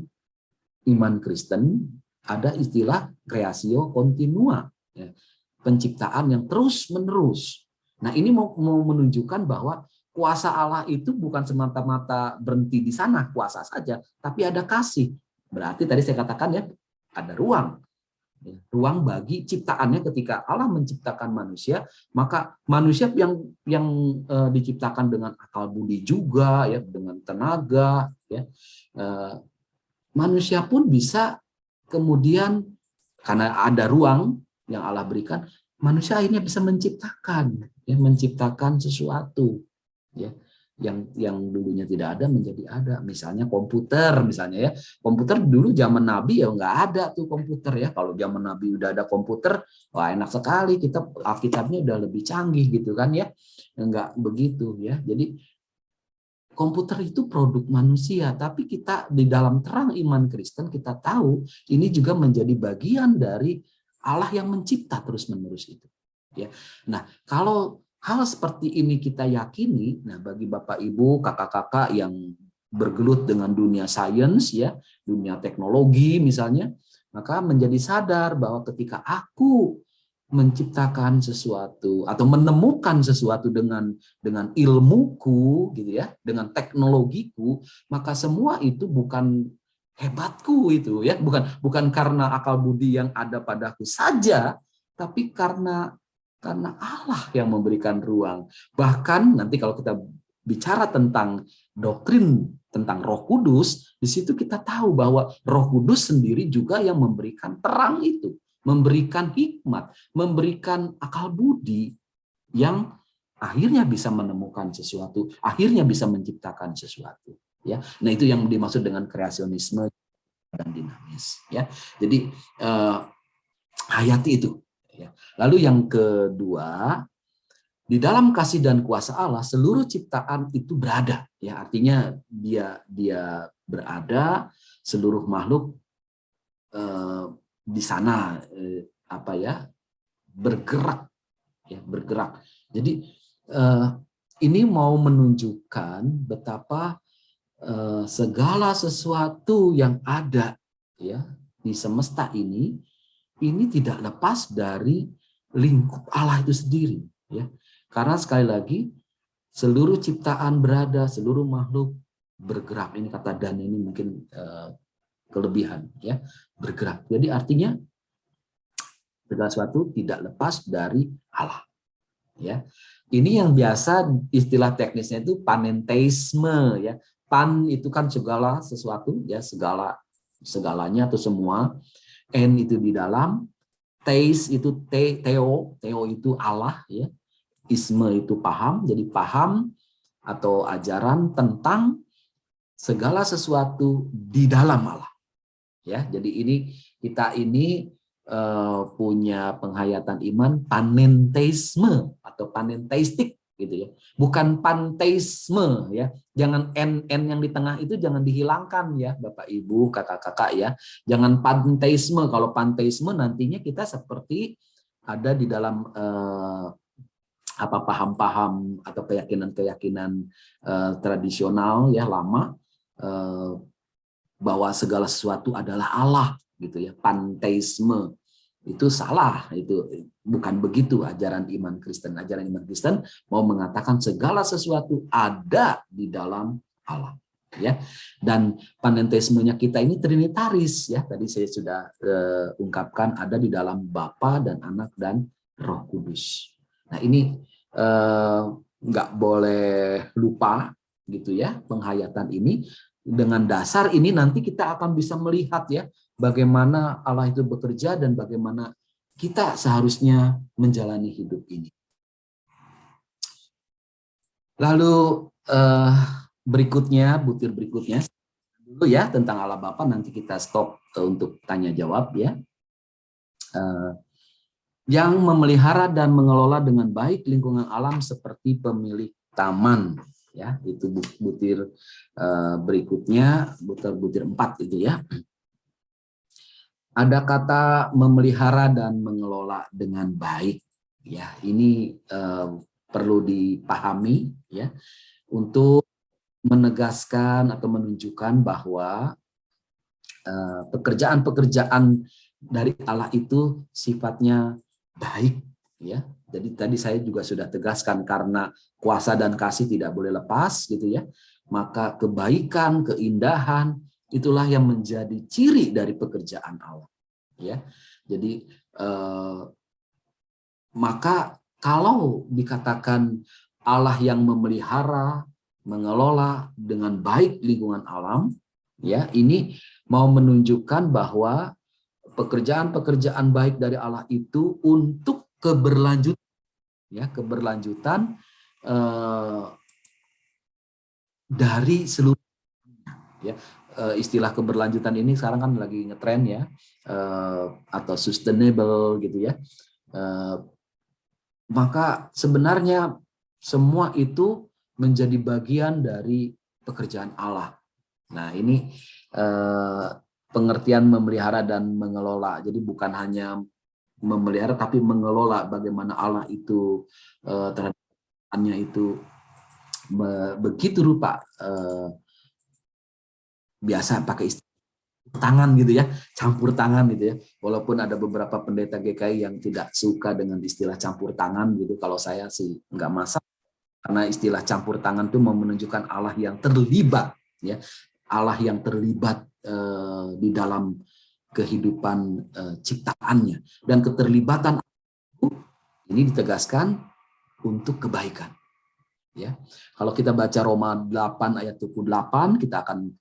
iman Kristen ada istilah creatio continua, ya, penciptaan yang terus menerus. Nah, ini mau menunjukkan bahwa kuasa Allah itu bukan semata-mata berhenti di sana kuasa saja, tapi ada kasih. Berarti tadi saya katakan, ya, ada ruang, ya, ruang bagi ciptaannya. Ketika Allah menciptakan manusia, maka manusia yang diciptakan dengan akal budi juga, ya, dengan tenaga, ya, manusia pun bisa kemudian karena ada ruang yang Allah berikan, manusia akhirnya bisa menciptakan, ya, menciptakan sesuatu, ya, yang dulunya tidak ada menjadi ada. Misalnya komputer, misalnya, ya, komputer dulu zaman Nabi ya nggak ada tuh komputer, ya. Kalau zaman Nabi udah ada komputer, wah enak sekali, kita Alkitabnya udah lebih canggih, gitu kan, ya. Nggak begitu, ya. Jadi komputer itu produk manusia, tapi kita di dalam terang iman Kristen kita tahu ini juga menjadi bagian dari Allah yang mencipta terus-menerus itu, ya. Nah, kalau hal seperti ini kita yakini, nah, bagi Bapak Ibu, kakak-kakak yang bergelut dengan dunia sains, ya, dunia teknologi misalnya, maka menjadi sadar bahwa ketika aku menciptakan sesuatu atau menemukan sesuatu dengan ilmuku, gitu ya, dengan teknologiku, maka semua itu bukan hebatku itu ya, bukan karena akal budi yang ada padaku saja, tapi karena Allah yang memberikan ruang. Bahkan nanti kalau kita bicara tentang doktrin tentang Roh Kudus, di situ kita tahu bahwa Roh Kudus sendiri juga yang memberikan terang itu, memberikan hikmat, memberikan akal budi yang akhirnya bisa menemukan sesuatu, akhirnya bisa menciptakan sesuatu. Ya, nah itu yang dimaksud dengan kreasionisme dan dinamis. Ya, jadi hayati itu. Ya. Lalu yang kedua, di dalam kasih dan kuasa Allah seluruh ciptaan itu berada. Ya, artinya dia berada, seluruh makhluk di sana bergerak, ya bergerak. Jadi ini mau menunjukkan betapa segala sesuatu yang ada ya di semesta ini tidak lepas dari lingkup Allah itu sendiri ya. Karena sekali lagi seluruh ciptaan berada, seluruh makhluk bergerak. Ini kata Dan ini mungkin kelebihan ya, bergerak. Jadi artinya segala sesuatu tidak lepas dari Allah ya. Ini yang biasa istilah teknisnya itu panentheisme ya. Pan itu kan segala sesuatu ya, segalanya atau semua. N itu di dalam, theis itu theo itu Allah ya. Isme itu paham, jadi paham atau ajaran tentang segala sesuatu di dalam Allah. Ya, jadi kita ini punya penghayatan iman panentheisme atau panentheistik gitu ya. Bukan panteisme ya. Jangan n yang di tengah itu jangan dihilangkan ya, Bapak Ibu, Kakak-kakak ya. Jangan panteisme. Kalau panteisme nantinya kita seperti ada di dalam paham-paham atau keyakinan-keyakinan tradisional ya lama bahwa segala sesuatu adalah Allah gitu ya. Panteisme itu salah, itu bukan begitu ajaran iman Kristen. Ajaran iman Kristen mau mengatakan segala sesuatu ada di dalam Allah ya. Dan panentheismenya kita ini trinitaris ya. Tadi saya sudah ungkapkan ada di dalam Bapa dan Anak dan Roh Kudus. Nah, ini nggak boleh lupa gitu ya penghayatan ini. Dengan dasar ini nanti kita akan bisa melihat ya bagaimana Allah itu bekerja dan bagaimana kita seharusnya menjalani hidup ini. Lalu berikutnya, butir berikutnya dulu ya tentang Allah Bapa, nanti kita stop untuk tanya jawab ya. Yang memelihara dan mengelola dengan baik lingkungan alam seperti pemilik taman ya, itu butir berikutnya, butir 4 itu ya. Ada kata memelihara dan mengelola dengan baik ya. Ini perlu dipahami ya untuk menegaskan atau menunjukkan bahwa pekerjaan-pekerjaan dari Allah itu sifatnya baik ya. Jadi tadi saya juga sudah tegaskan karena kuasa dan kasih tidak boleh lepas gitu ya. Maka kebaikan, keindahan itulah yang menjadi ciri dari pekerjaan Allah ya. Jadi maka kalau dikatakan Allah yang memelihara, mengelola dengan baik lingkungan alam ya, ini mau menunjukkan bahwa pekerjaan-pekerjaan baik dari Allah itu untuk keberlanjutan ya, keberlanjutan dari seluruh ya. Istilah keberlanjutan ini sekarang kan lagi ngetren ya, atau sustainable gitu ya. Maka sebenarnya semua itu menjadi bagian dari pekerjaan Allah. Nah, ini pengertian memelihara dan mengelola. Jadi bukan hanya memelihara tapi mengelola, bagaimana Allah itu terhadapnya itu begitu rupa, biasa pakai istilah tangan gitu ya, campur tangan gitu ya. Walaupun ada beberapa pendeta GKI yang tidak suka dengan istilah campur tangan gitu, kalau saya sih nggak masalah, karena istilah campur tangan itu mau menunjukkan Allah yang terlibat ya. Allah yang terlibat di dalam kehidupan ciptaannya, dan keterlibatan ini ditegaskan untuk kebaikan. Ya, kalau kita baca Roma 8 ayat 28, kita akan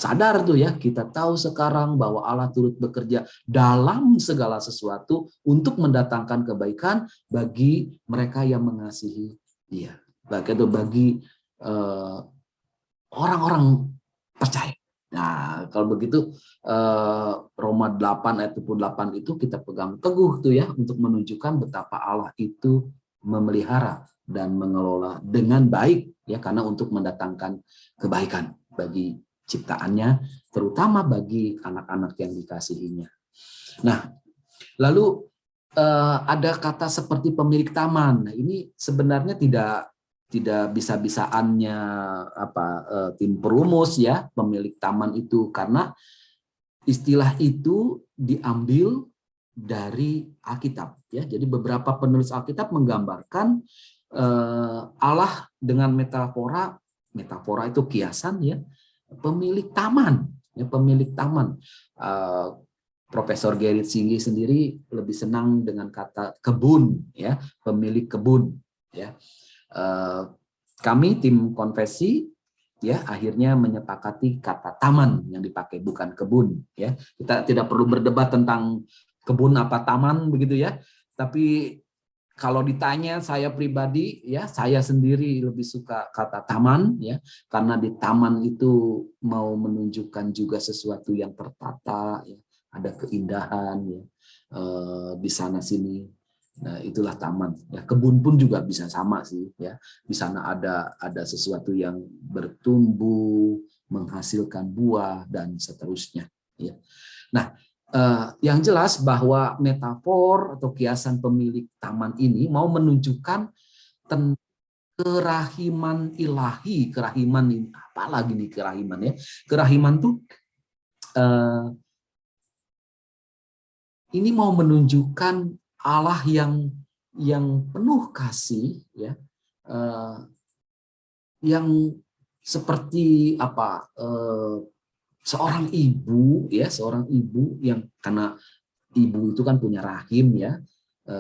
sadar tuh ya, kita tahu sekarang bahwa Allah turut bekerja dalam segala sesuatu untuk mendatangkan kebaikan bagi mereka yang mengasihi Dia. Bagi orang-orang percaya. Nah, kalau begitu Roma 8 ayat 28 itu kita pegang teguh tuh ya, untuk menunjukkan betapa Allah itu memelihara dan mengelola dengan baik ya, karena untuk mendatangkan kebaikan bagi ciptaannya, terutama bagi anak-anak yang dikasihinya. Nah, lalu ada kata seperti pemilik taman. Nah, ini sebenarnya tidak bisa-bisaannya tim perumus ya, pemilik taman itu, karena istilah itu diambil dari Alkitab ya. Jadi beberapa penulis Alkitab menggambarkan Allah dengan metafora itu kiasan ya, pemilik taman ya, pemilik taman. Profesor Gerrit Singgi sendiri lebih senang dengan kata kebun ya, pemilik kebun ya. Kami tim konfesi ya akhirnya menyepakati kata taman yang dipakai, bukan kebun ya. Kita tidak perlu berdebat tentang kebun apa taman begitu ya, tapi kalau ditanya saya pribadi ya, saya sendiri lebih suka kata taman ya, karena di taman itu mau menunjukkan juga sesuatu yang tertata ya, ada keindahan ya di sana sini. Nah, itulah taman. Ya, kebun pun juga bisa sama sih ya. Di sana ada sesuatu yang bertumbuh, menghasilkan buah dan seterusnya ya. Nah, yang jelas bahwa metafor atau kiasan pemilik taman ini mau menunjukkan tentang kerahiman ilahi. Kerahiman ini apalagi nih kerahiman ya? Kerahiman tuh ini mau menunjukkan Allah yang penuh kasih ya, yang seperti apa, seorang ibu ya, seorang ibu yang, karena ibu itu kan punya rahim ya,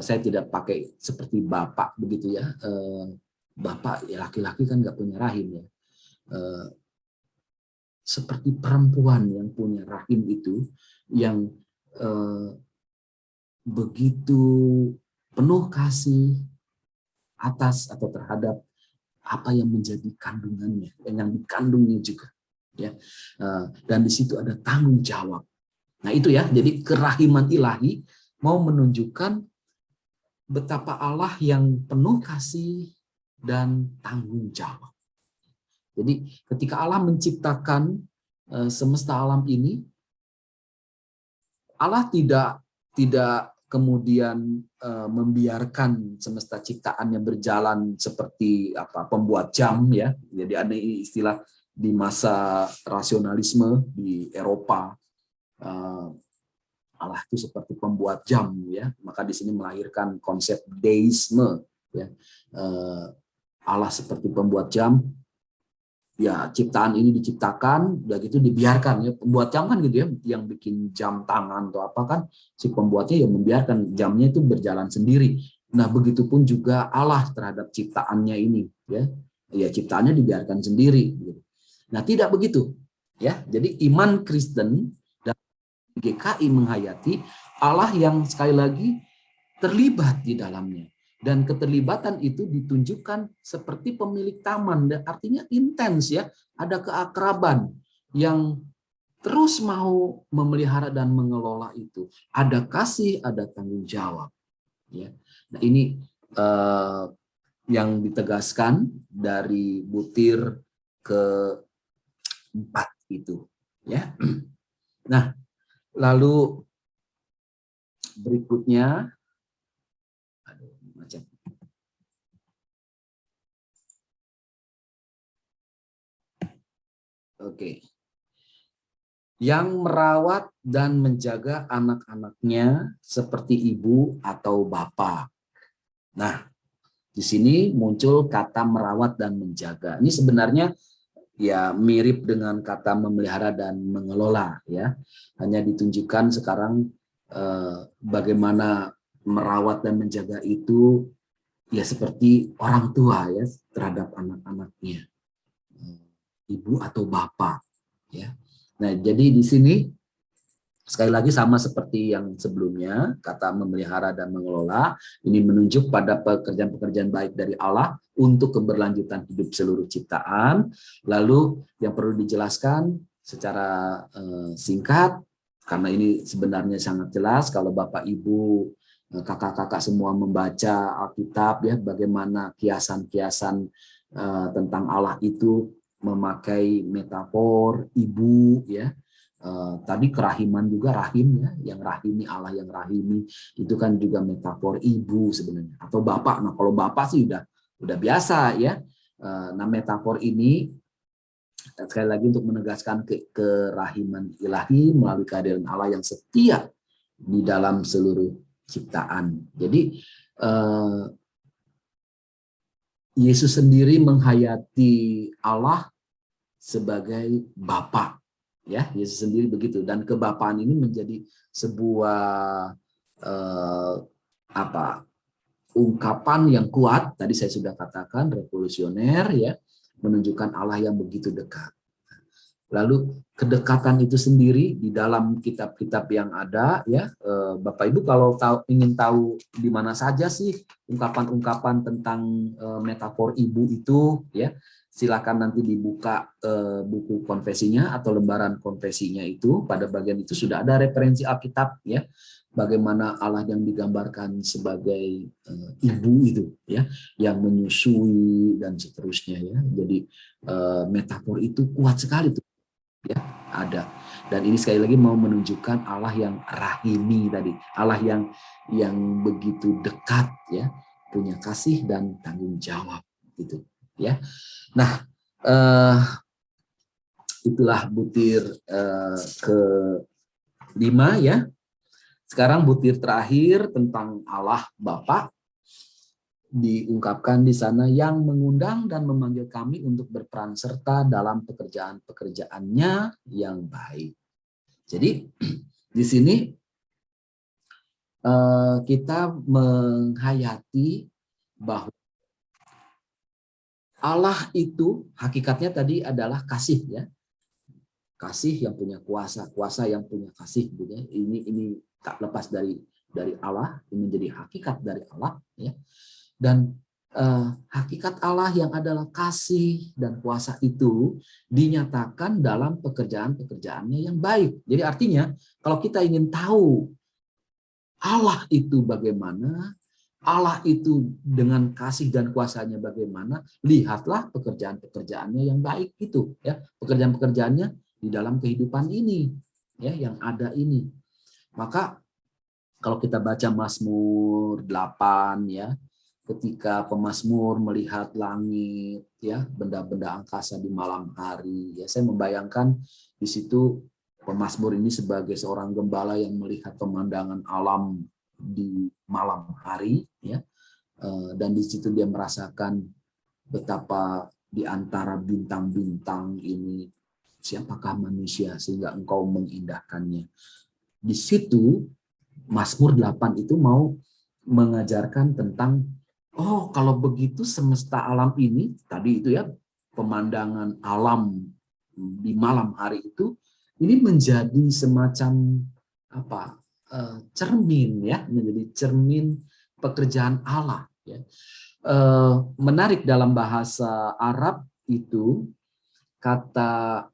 saya tidak pakai seperti bapak begitu ya, bapak ya laki-laki kan nggak punya rahim ya, seperti perempuan yang punya rahim itu, yang begitu penuh kasih atas atau terhadap apa yang menjadi kandungannya, yang dikandungnya juga ya, dan di situ ada tanggung jawab. Nah itu ya, jadi kerahiman ilahi mau menunjukkan betapa Allah yang penuh kasih dan tanggung jawab. Jadi ketika Allah menciptakan semesta alam ini, Allah tidak kemudian membiarkan semesta ciptaannya berjalan seperti apa pembuat jam ya. Jadi ada istilah di masa rasionalisme di Eropa, Allah itu seperti pembuat jam ya. Maka di sini melahirkan konsep deisme ya. Allah seperti pembuat jam. Ya, ciptaan ini diciptakan, udah gitu dibiarkan ya. Pembuat jam kan gitu ya, yang bikin jam tangan atau apa kan, si pembuatnya ya membiarkan jamnya itu berjalan sendiri. Nah, begitupun juga Allah terhadap ciptaannya ini ya. Ya, ciptaannya dibiarkan sendiri gitu. Nah, tidak begitu ya. Jadi iman Kristen dan GKI menghayati Allah yang sekali lagi terlibat di dalamnya. Dan keterlibatan itu ditunjukkan seperti pemilik taman, dan artinya intens ya, ada keakraban yang terus mau memelihara dan mengelola itu. Ada kasih, ada tanggung jawab. Ya. Nah ini yang ditegaskan dari butir keempat itu. Ya. Nah lalu berikutnya, oke. Yang merawat dan menjaga anak-anaknya seperti ibu atau bapak. Nah, di sini muncul kata merawat dan menjaga. Ini sebenarnya ya mirip dengan kata memelihara dan mengelola ya. Hanya ditunjukkan sekarang bagaimana merawat dan menjaga itu ya seperti orang tua ya terhadap anak-anaknya, ibu atau bapak ya. Nah, jadi di sini sekali lagi sama seperti yang sebelumnya, kata memelihara dan mengelola, ini menunjuk pada pekerjaan-pekerjaan baik dari Allah untuk keberlanjutan hidup seluruh ciptaan. Lalu yang perlu dijelaskan secara singkat, karena ini sebenarnya sangat jelas, kalau Bapak Ibu, kakak-kakak semua membaca Alkitab, ya bagaimana kiasan-kiasan tentang Allah itu memakai metafor ibu, ya. Tadi kerahiman juga, rahim ya, yang rahimi, Allah yang rahimi, itu kan juga metafor ibu sebenarnya, atau bapak. Nah kalau bapak sih udah biasa ya. Nah metafor ini sekali lagi untuk menegaskan kerahiman ilahi melalui kehadiran Allah yang setia di dalam seluruh ciptaan. Jadi Yesus sendiri menghayati Allah sebagai Bapa. Ya, Yesus sendiri begitu, dan kebapaan ini menjadi sebuah ungkapan yang kuat. Tadi saya sudah katakan revolusioner ya, menunjukkan Allah yang begitu dekat. Lalu kedekatan itu sendiri di dalam kitab-kitab yang ada ya, Bapak Ibu kalau ingin tahu di mana saja sih ungkapan-ungkapan tentang metafor ibu itu ya, silakan nanti dibuka buku konfesinya atau lembaran konfesinya, itu pada bagian itu sudah ada referensi Alkitab ya, bagaimana Allah yang digambarkan sebagai ibu itu ya, yang menyusui dan seterusnya ya. Jadi metafor itu kuat sekali tuh ya, ada. Dan ini sekali lagi mau menunjukkan Allah yang rahimi tadi, Allah yang begitu dekat ya, punya kasih dan tanggung jawab gitu ya. Nah, itulah butir ke-5 ya. Sekarang butir terakhir tentang Allah Bapa, diungkapkan di sana, yang mengundang dan memanggil kami untuk berperan serta dalam pekerjaan-pekerjaannya yang baik. Jadi di sini kita menghayati bahwa Allah itu hakikatnya tadi adalah kasih ya, kasih yang punya kuasa, kuasa yang punya kasih. Ini tak lepas dari Allah, ini menjadi hakikat dari Allah ya. Dan hakikat Allah yang adalah kasih dan kuasa itu dinyatakan dalam pekerjaan-pekerjaannya yang baik. Jadi artinya kalau kita ingin tahu Allah itu bagaimana, Allah itu dengan kasih dan kuasanya bagaimana, lihatlah pekerjaan-pekerjaannya yang baik itu ya, pekerjaan-pekerjaannya di dalam kehidupan ini ya, yang ada ini. Maka kalau kita baca Mazmur 8 ya, ketika pemazmur melihat langit ya, benda-benda angkasa di malam hari ya, saya membayangkan di situ pemazmur ini sebagai seorang gembala yang melihat pemandangan alam di malam hari ya, dan di situ dia merasakan betapa di antara bintang-bintang ini siapakah manusia sehingga engkau mengindahkannya. Di situ Mazmur 8 itu mau mengajarkan tentang, oh kalau begitu semesta alam ini, tadi itu ya, pemandangan alam di malam hari itu, ini menjadi semacam cermin ya, menjadi cermin pekerjaan Allah ya. Menarik, dalam bahasa Arab itu kata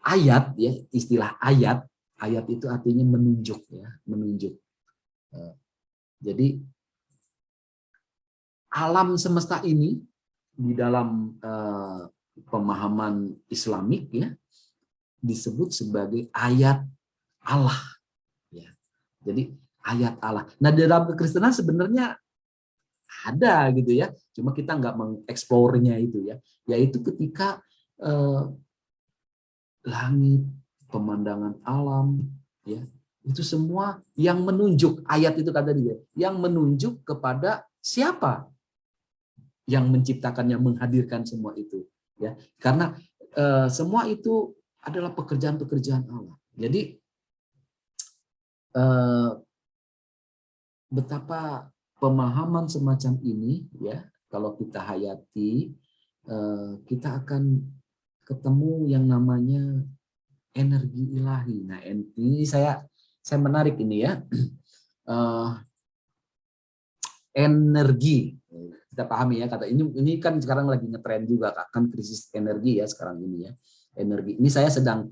ayat ya, istilah ayat itu artinya menunjuk ya, menunjuk. Jadi alam semesta ini di dalam pemahaman Islamik ya disebut sebagai ayat Allah ya. Jadi ayat Allah. Nah, dalam kekristenan sebenarnya ada gitu ya, cuma kita nggak mengeksplornya itu ya, yaitu ketika langit, pemandangan alam ya, itu semua yang menunjuk, ayat itu kata dia, yang menunjuk kepada siapa yang menciptakannya, menghadirkan semua itu ya. Karena semua itu adalah pekerjaan-pekerjaan Allah. Jadi betapa pemahaman semacam ini, ya, kalau kita hayati, kita akan ketemu yang namanya energi ilahi. Nah, ini saya menarik ini ya. Energi, kita pahami ya, kata ini kan sekarang lagi ngetren juga, kan krisis energi ya sekarang ini ya. Energi ini saya sedang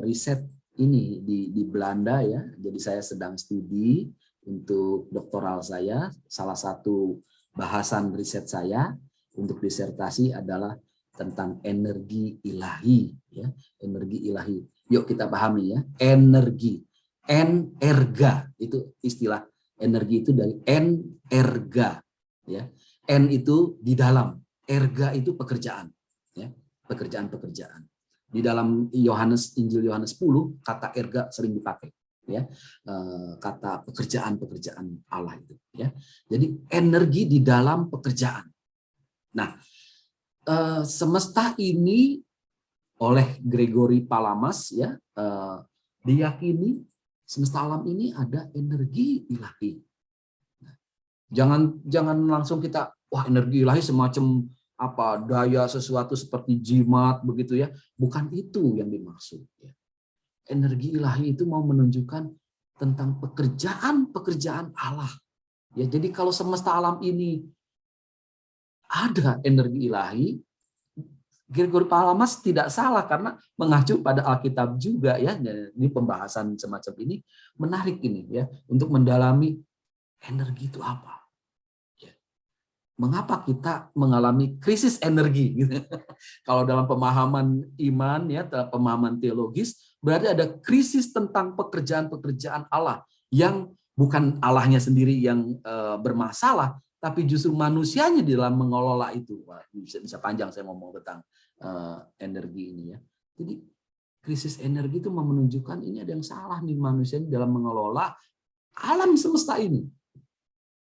riset ini di Belanda ya. Jadi saya sedang studi untuk doktoral saya. Salah satu bahasan riset saya untuk disertasi adalah tentang energi ilahi ya, energi ilahi. Yuk kita pahami ya, energi. Energa itu istilah energi itu dari energa ya. N itu di dalam, erga itu pekerjaan ya, pekerjaan-pekerjaan. Di dalam Injil Yohanes 10 kata erga sering dipakai ya, kata pekerjaan-pekerjaan Allah itu ya. Jadi energi di dalam pekerjaan. Nah, semesta ini oleh Gregory Palamas ya, diyakini semesta alam ini ada energi ilahi. Jangan langsung kita, wah, energi ilahi semacam apa, daya sesuatu seperti jimat begitu ya. Bukan itu yang dimaksud ya. Energi ilahi itu mau menunjukkan tentang pekerjaan-pekerjaan Allah. Ya, jadi kalau semesta alam ini ada energi ilahi, Gregory Palamas tidak salah karena mengacu pada Alkitab juga ya. Ini pembahasan semacam ini menarik ini ya, untuk mendalami energi itu apa. Ya. Mengapa kita mengalami krisis energi? Gitu. Kalau dalam pemahaman iman ya, dalam pemahaman teologis, berarti ada krisis tentang pekerjaan-pekerjaan Allah yang bukan Allahnya sendiri yang bermasalah, tapi justru manusianya di dalam mengelola itu. Wah, bisa panjang saya ngomong tentang energi ini ya. Jadi krisis energi itu menunjukkan ini ada yang salah nih manusia dalam mengelola alam semesta ini.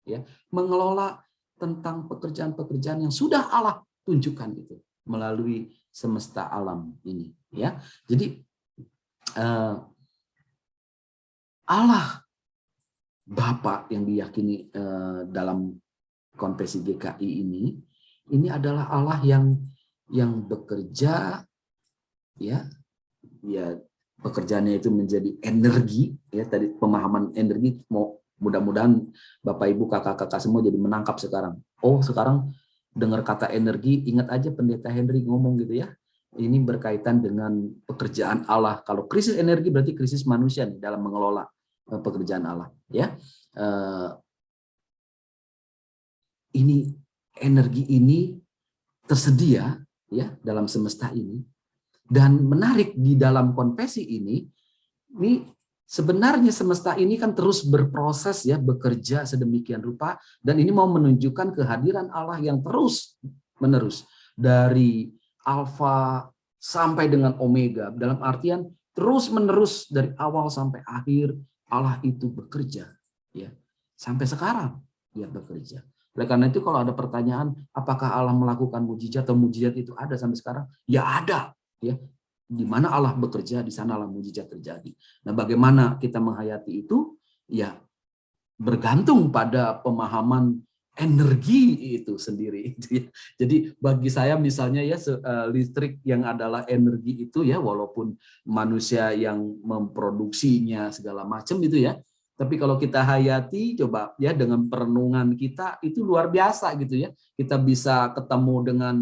Ya, mengelola tentang pekerjaan-pekerjaan yang sudah Allah tunjukkan itu melalui semesta alam ini ya. Jadi Allah Bapa yang diyakini dalam konfesi GKI ini adalah Allah yang bekerja ya pekerjaannya itu menjadi energi ya. Tadi pemahaman energi, mudah-mudahan Bapak Ibu kakak-kakak semua jadi menangkap sekarang. Oh, sekarang dengar kata energi, ingat aja Pendeta Henry ngomong gitu ya. Ini berkaitan dengan pekerjaan Allah. Kalau krisis energi berarti krisis manusia nih dalam mengelola pekerjaan Allah ya. Ini energi ini tersedia ya dalam semesta ini, dan menarik di dalam konfesi ini sebenarnya semesta ini kan terus berproses ya, bekerja sedemikian rupa, dan ini mau menunjukkan kehadiran Allah yang terus menerus dari alfa sampai dengan omega, dalam artian terus menerus dari awal sampai akhir Allah itu bekerja ya, sampai sekarang dia bekerja. Oleh karena itu kalau ada pertanyaan apakah Allah melakukan mujizat atau mujizat itu ada sampai sekarang, ya ada ya. Di mana Allah bekerja, di sana Allah mujizat terjadi. Nah, bagaimana kita menghayati itu? Ya, bergantung pada pemahaman energi itu sendiri. Jadi bagi saya misalnya ya, listrik yang adalah energi itu ya, walaupun manusia yang memproduksinya segala macam itu ya, tapi kalau kita hayati coba ya dengan perenungan kita itu luar biasa gitu ya. Kita bisa ketemu dengan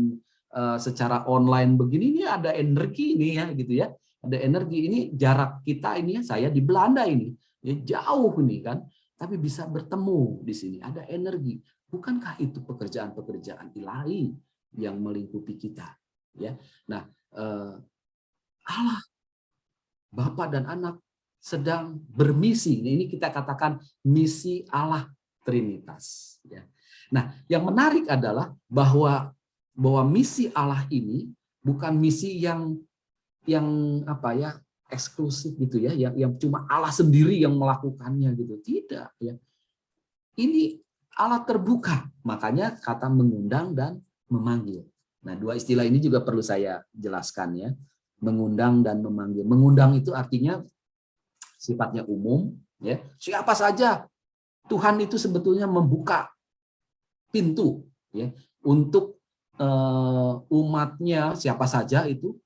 secara online begini, ini ada energi ini ya gitu ya. Ada energi ini, jarak kita ini ya, saya di Belanda ini ya, jauh nih kan, tapi bisa bertemu di sini, ada energi. Bukankah itu pekerjaan-pekerjaan ilahi yang melingkupi kita ya. Nah, Allah Bapa dan Anak sedang bermisi. Ini kita katakan misi Allah Trinitas ya. Nah, yang menarik adalah bahwa misi Allah ini bukan misi yang apa ya, eksklusif gitu ya, yang cuma Allah sendiri yang melakukannya gitu. Tidak ya. Ini Allah terbuka, makanya kata mengundang dan memanggil. Nah, dua istilah ini juga perlu saya jelaskan ya. Mengundang dan memanggil. Mengundang itu artinya sifatnya umum, ya. Siapa saja. Tuhan itu sebetulnya membuka pintu ya untuk umatnya siapa saja itu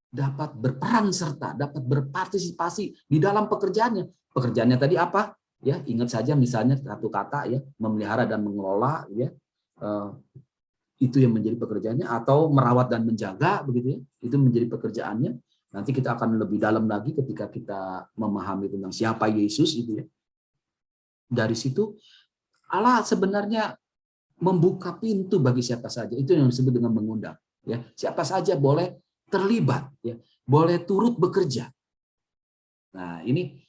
dapat berperan serta, dapat berpartisipasi di dalam pekerjaannya. Pekerjaannya tadi apa? Ya, ingat saja misalnya satu kata ya, memelihara dan mengelola ya. Itu yang menjadi pekerjaannya, atau merawat dan menjaga begitu ya. Itu menjadi pekerjaannya. Nanti kita akan lebih dalam lagi ketika kita memahami tentang siapa Yesus itu ya. Dari situ Allah sebenarnya membuka pintu bagi siapa saja. Itu yang disebut dengan mengundang. Ya, siapa saja boleh terlibat, ya, boleh turut bekerja. Nah, ini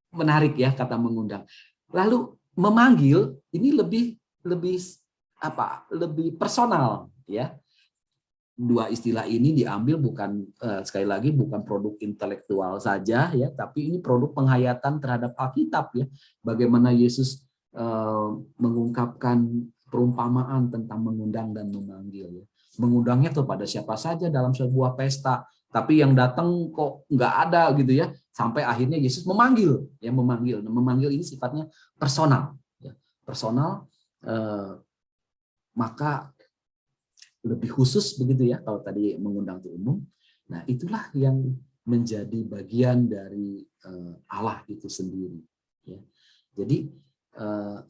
menarik ya kata mengundang. Lalu memanggil ini lebih lebih personal ya. Dua istilah ini diambil bukan sekali lagi bukan produk intelektual saja ya, tapi ini produk penghayatan terhadap Alkitab ya. Bagaimana Yesus mengungkapkan perumpamaan tentang mengundang dan memanggil ya. Mengundangnya kepada siapa saja dalam sebuah pesta, tapi yang datang kok nggak ada gitu ya. Sampai akhirnya Yesus memanggil ya, memanggil. Nah, memanggil ini sifatnya personal ya. Personal maka lebih khusus begitu ya, kalau tadi mengundang itu umum. Nah, itulah yang menjadi bagian dari Allah itu sendiri ya. Jadi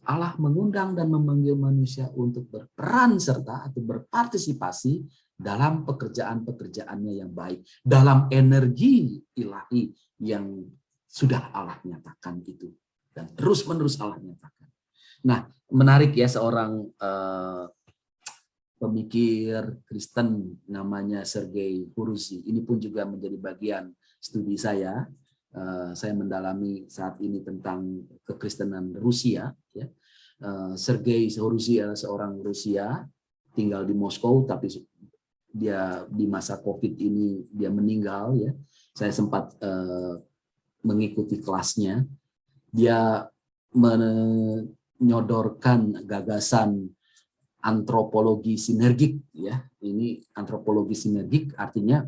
Allah mengundang dan memanggil manusia untuk berperan serta atau berpartisipasi dalam pekerjaan-pekerjaannya yang baik, dalam energi ilahi yang sudah Allah nyatakan itu dan terus-menerus Allah nyatakan. Nah, menarik ya, seorang pemikir Kristen namanya Sergei Huruzi. Ini pun juga menjadi bagian studi saya. Saya mendalami saat ini tentang kekristenan Rusia. Ya. Sergei Huruzi adalah seorang Rusia, tinggal di Moskow, tapi dia di masa COVID ini dia meninggal. Ya. Saya sempat mengikuti kelasnya. Dia menyodorkan gagasan antropologi sinergik ya. Ini antropologi sinergik artinya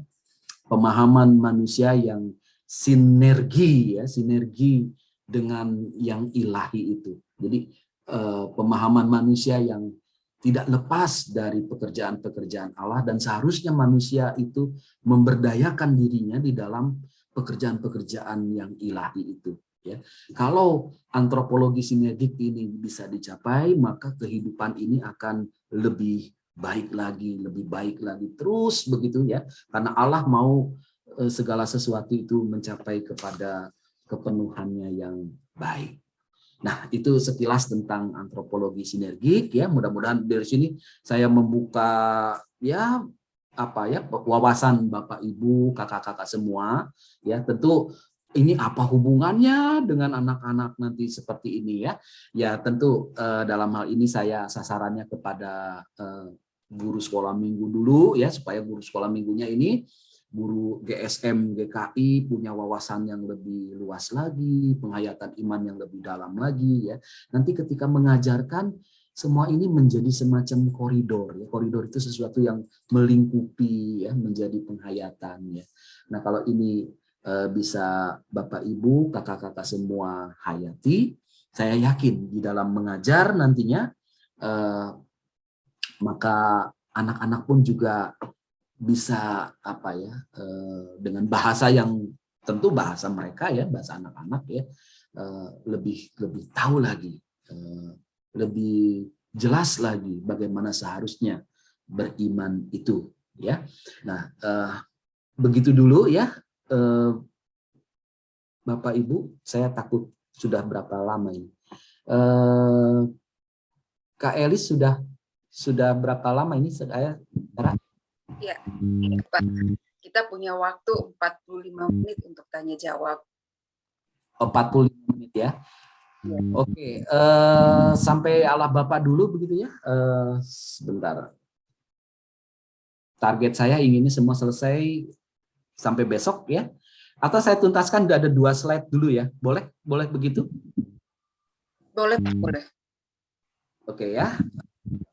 pemahaman manusia yang sinergi ya, sinergi dengan yang ilahi itu. Jadi pemahaman manusia yang tidak lepas dari pekerjaan-pekerjaan Allah, dan seharusnya manusia itu memberdayakan dirinya di dalam pekerjaan-pekerjaan yang ilahi itu. Ya. Kalau antropologi sinergik ini bisa dicapai, maka kehidupan ini akan lebih baik lagi terus begitu ya. Karena Allah mau segala sesuatu itu mencapai kepada kepenuhannya yang baik. Nah, itu sekilas tentang antropologi sinergik ya. Mudah-mudahan dari sini saya membuka ya wawasan Bapak Ibu, kakak-kakak semua ya. Tentu ini apa hubungannya dengan anak-anak nanti seperti ini ya? Ya tentu dalam hal ini saya sasarannya kepada guru sekolah minggu dulu ya, supaya guru sekolah minggunya ini, guru GSM, GKI punya wawasan yang lebih luas lagi, penghayatan iman yang lebih dalam lagi ya. Nanti ketika mengajarkan semua ini menjadi semacam koridor ya. Koridor itu sesuatu yang melingkupi ya, menjadi penghayatan ya. Nah, kalau ini bisa Bapak Ibu, kakak-kakak semua hayati, saya yakin di dalam mengajar nantinya maka anak-anak pun juga bisa dengan bahasa yang tentu bahasa mereka ya, bahasa anak-anak ya, lebih tahu lagi, lebih jelas lagi bagaimana seharusnya beriman itu ya. Nah, begitu dulu ya. Bapak Ibu, saya takut sudah berapa lama ini. Kak Elis sudah berapa lama ini saya? Ya, Pak. Kita punya waktu 45 menit untuk tanya jawab. 45 menit ya. Ya. Oke, sampai Allah Bapak dulu begitu ya. Sebentar. Target saya inginnya semua selesai sampai besok ya. Atau saya tuntaskan ada 2 slide dulu ya, boleh begitu? Boleh, boleh. Oke ya,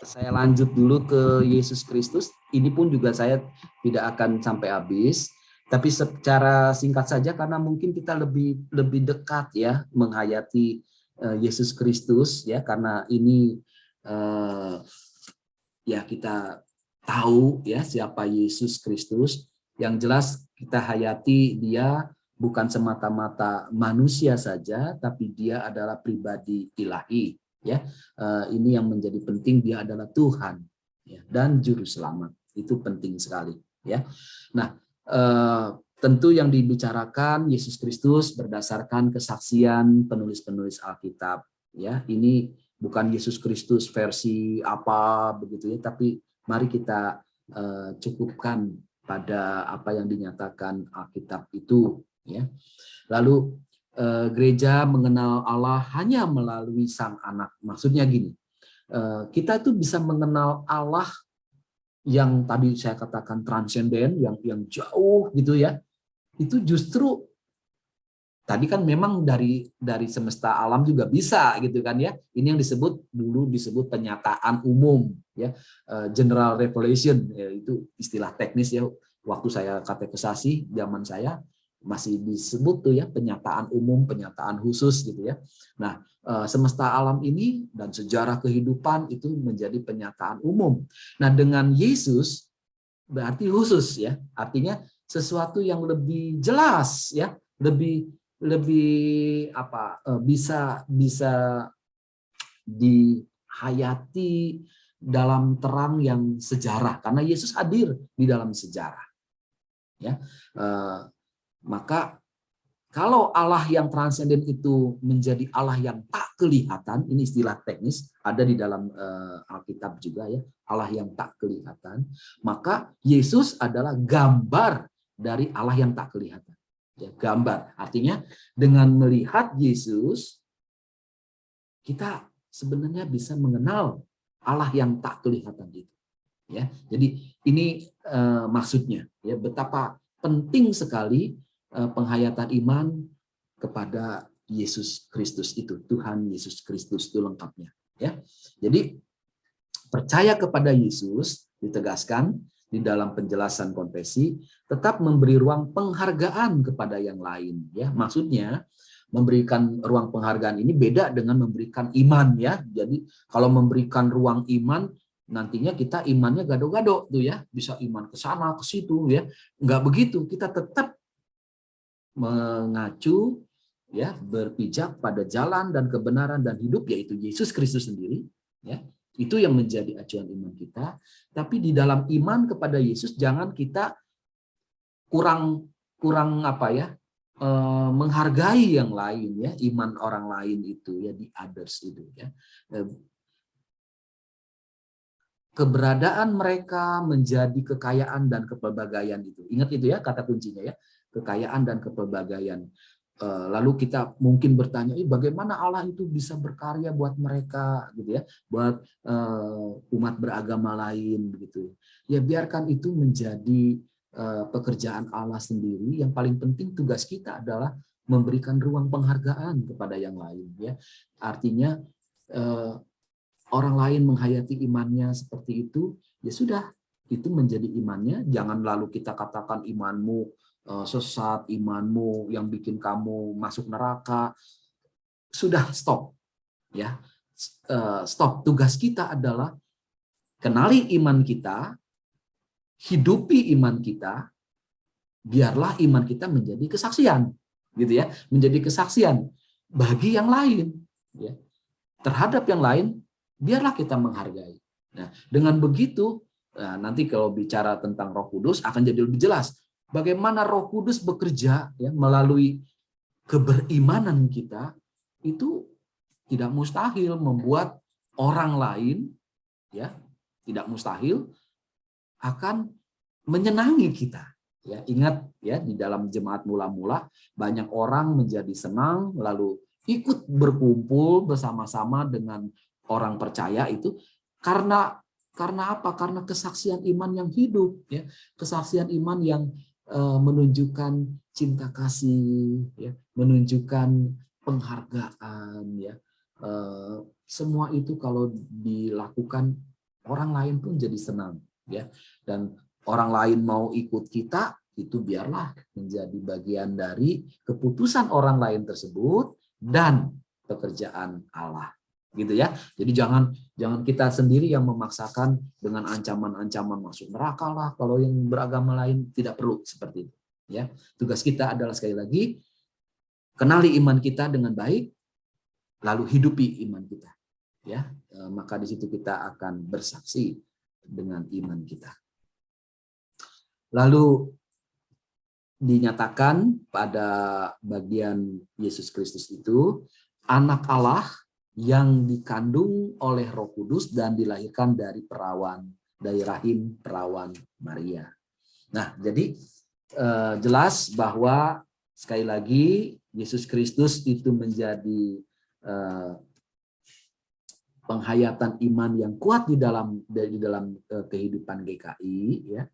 saya lanjut dulu ke Yesus Kristus. Ini pun juga saya tidak akan sampai habis, tapi secara singkat saja karena mungkin kita lebih dekat ya menghayati Yesus Kristus ya, karena ini ya kita tahu ya siapa Yesus Kristus. Yang jelas kita hayati dia bukan semata-mata manusia saja, tapi dia adalah pribadi ilahi. Ya, ini yang menjadi penting, dia adalah Tuhan ya, dan Juru Selamat. Itu penting sekali. Ya, nah tentu yang dibicarakan Yesus Kristus berdasarkan kesaksian penulis-penulis Alkitab. Ya, ini bukan Yesus Kristus versi apa begitu ya, tapi mari kita cukupkan pada apa yang dinyatakan Alkitab itu ya. Lalu gereja mengenal Allah hanya melalui Sang Anak. Maksudnya gini, kita itu bisa mengenal Allah yang tadi saya katakan transenden, yang jauh gitu ya. Itu justru tadi kan memang dari semesta alam juga bisa gitu kan ya. Ini yang dulu disebut penyataan umum ya, general revelation ya, itu istilah teknis ya. Waktu saya katekesasi zaman saya masih disebut tuh ya, penyataan umum, penyataan khusus gitu ya. Nah, semesta alam ini dan sejarah kehidupan itu menjadi penyataan umum. Nah, dengan Yesus berarti khusus ya. Artinya sesuatu yang lebih jelas ya, lebih bisa dihayati dalam terang yang sejarah, karena Yesus hadir di dalam sejarah ya. Maka kalau Allah yang transenden itu menjadi Allah yang tak kelihatan, ini istilah teknis ada di dalam Alkitab juga ya, Allah yang tak kelihatan, maka Yesus adalah gambar dari Allah yang tak kelihatan. Ya, gambar. Artinya dengan melihat Yesus kita sebenarnya bisa mengenal Allah yang tak kelihatan itu. Ya, jadi ini maksudnya ya, betapa penting sekali penghayatan iman kepada Yesus Kristus itu, Tuhan Yesus Kristus itu lengkapnya. Ya, jadi percaya kepada Yesus ditegaskan di dalam penjelasan konfesi, tetap memberi ruang penghargaan kepada yang lain. Ya, maksudnya memberikan ruang penghargaan ini beda dengan memberikan iman ya. Jadi kalau memberikan ruang iman, nantinya kita imannya gado-gado tuh ya, bisa iman ke sana ke situ ya. Enggak begitu, kita tetap mengacu ya, berpijak pada jalan dan kebenaran dan hidup, yaitu Yesus Kristus sendiri ya. Itu yang menjadi acuan iman kita. Tapi di dalam iman kepada Yesus jangan kita kurang apa ya, menghargai yang lain ya, iman orang lain itu ya, di others itu ya. Keberadaan mereka menjadi kekayaan dan kepelbagaian itu. Ingat itu ya kata kuncinya ya, kekayaan dan kepelbagaian. Lalu kita mungkin bertanya, bagaimana Allah itu bisa berkarya buat mereka gitu ya, buat umat beragama lain begitu. Ya biarkan itu menjadi pekerjaan Allah sendiri. Yang paling penting tugas kita adalah memberikan ruang penghargaan kepada yang lain ya. Artinya orang lain menghayati imannya seperti itu, ya sudah, itu menjadi imannya. Jangan lalu kita katakan imanmu sesat, imanmu yang bikin kamu masuk neraka. Sudah, stop ya, stop. Tugas kita adalah kenali iman kita, hidupi iman kita, biarlah iman kita menjadi kesaksian gitu ya, menjadi kesaksian bagi yang lain ya, terhadap yang lain. Biarlah kita menghargai. Nah, dengan begitu, nanti kalau bicara tentang Roh Kudus akan jadi lebih jelas bagaimana Roh Kudus bekerja ya, melalui keberimanan kita. Itu tidak mustahil membuat orang lain ya, tidak mustahil akan menyenangi kita. Ya, ingat ya, di dalam jemaat mula-mula banyak orang menjadi senang lalu ikut berkumpul bersama-sama dengan orang percaya itu karena apa? Karena kesaksian iman yang hidup ya, kesaksian iman yang menunjukkan cinta kasih ya, menunjukkan penghargaan ya, semua itu kalau dilakukan orang lain pun jadi senang, ya. Dan orang lain mau ikut kita, itu biarlah menjadi bagian dari keputusan orang lain tersebut dan pekerjaan Allah, gitu ya. Jadi jangan kita sendiri yang memaksakan dengan ancaman-ancaman masuk neraka lah kalau yang beragama lain, tidak perlu seperti itu, ya. Tugas kita adalah sekali lagi kenali iman kita dengan baik, lalu hidupi iman kita, ya. Maka di situ kita akan bersaksi dengan iman kita. Lalu dinyatakan pada bagian Yesus Kristus itu anak Allah yang dikandung oleh Roh Kudus dan dilahirkan dari rahim perawan Maria. Nah, jadi jelas bahwa sekali lagi Yesus Kristus itu menjadi penghayatan iman yang kuat di dalam kehidupan GKI, ya.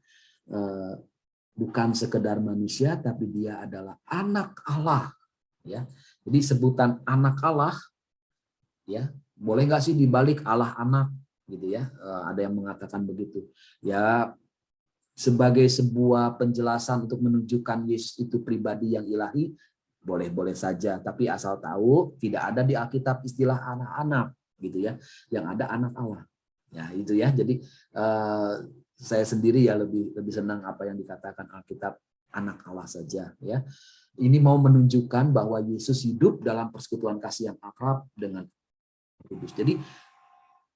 Bukan sekedar manusia, tapi dia adalah anak Allah, ya. Jadi sebutan anak Allah, ya, boleh nggak sih dibalik Allah anak, gitu ya? Ada yang mengatakan begitu, ya, sebagai sebuah penjelasan untuk menunjukkan Yesus itu pribadi yang ilahi, boleh-boleh saja. Tapi asal tahu tidak ada di Alkitab istilah anak-anak, gitu ya. Yang ada anak Allah, ya itu ya. Jadi saya sendiri ya lebih senang apa yang dikatakan Alkitab anak Allah saja, ya. Ini mau menunjukkan bahwa Yesus hidup dalam persekutuan kasih yang akrab dengan Kudus. Jadi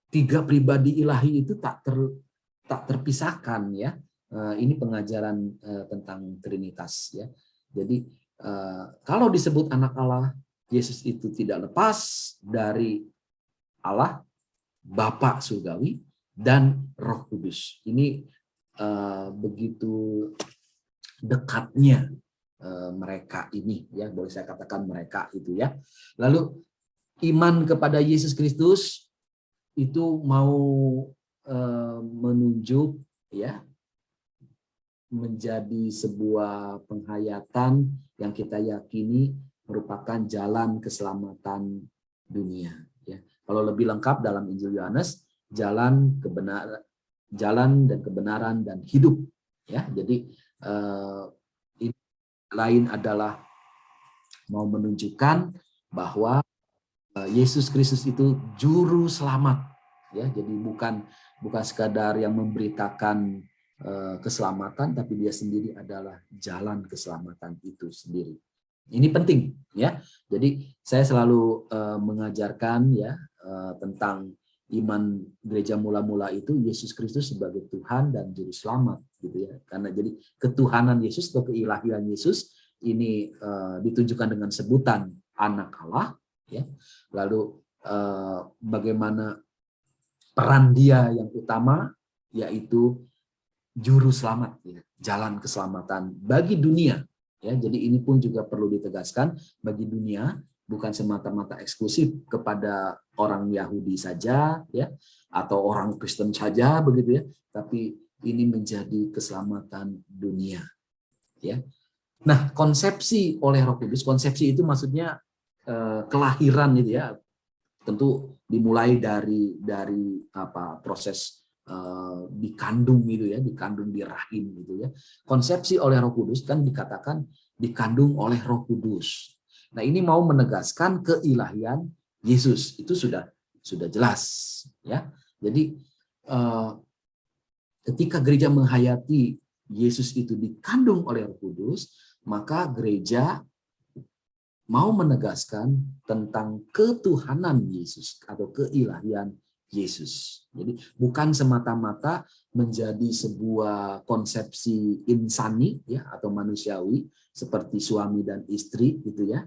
tiga pribadi ilahi itu tak terpisahkan, ya. Ini pengajaran tentang Trinitas, ya. Jadi kalau disebut anak Allah, Yesus itu tidak lepas dari Allah, Bapa surgawi, dan Roh Kudus. Ini begitu dekatnya mereka ini, ya, boleh saya katakan mereka itu, ya. Lalu iman kepada Yesus Kristus itu mau menunjuk, ya, menjadi sebuah penghayatan yang kita yakini merupakan jalan keselamatan dunia, ya. Kalau lebih lengkap dalam Injil Yohanes, jalan dan kebenaran dan hidup, ya. Jadi ini lain adalah mau menunjukkan bahwa Yesus Kristus itu juru selamat, ya. Jadi bukan sekadar yang memberitakan keselamatan, tapi dia sendiri adalah jalan keselamatan itu sendiri. Ini penting, ya. Jadi saya selalu mengajarkan, ya, tentang iman gereja mula-mula itu Yesus Kristus sebagai Tuhan dan juru selamat, gitu ya. Karena jadi ketuhanan Yesus atau keilahian Yesus ini ditunjukkan dengan sebutan anak Allah, ya. Lalu bagaimana peran dia yang utama, yaitu juru selamat, ya, jalan keselamatan bagi dunia, ya. Jadi ini pun juga perlu ditegaskan, bagi dunia, bukan semata-mata eksklusif kepada orang Yahudi saja, ya, atau orang Kristen saja, begitu ya, tapi ini menjadi keselamatan dunia, ya. Nah, konsepsi oleh Roh Kudus, konsepsi itu maksudnya kelahiran, gitu ya. Tentu dimulai dari proses dikandung, gitu ya, dikandung di rahim, gitu ya. Konsepsi oleh Roh Kudus kan dikatakan dikandung oleh Roh Kudus. Nah, ini mau menegaskan keilahian Yesus, itu sudah jelas, ya. Jadi ketika gereja menghayati Yesus itu dikandung oleh Roh Kudus, maka gereja mau menegaskan tentang ketuhanan Yesus atau keilahian Yesus. Jadi bukan semata-mata menjadi sebuah konsepsi insani, ya, atau manusiawi seperti suami dan istri, gitu ya,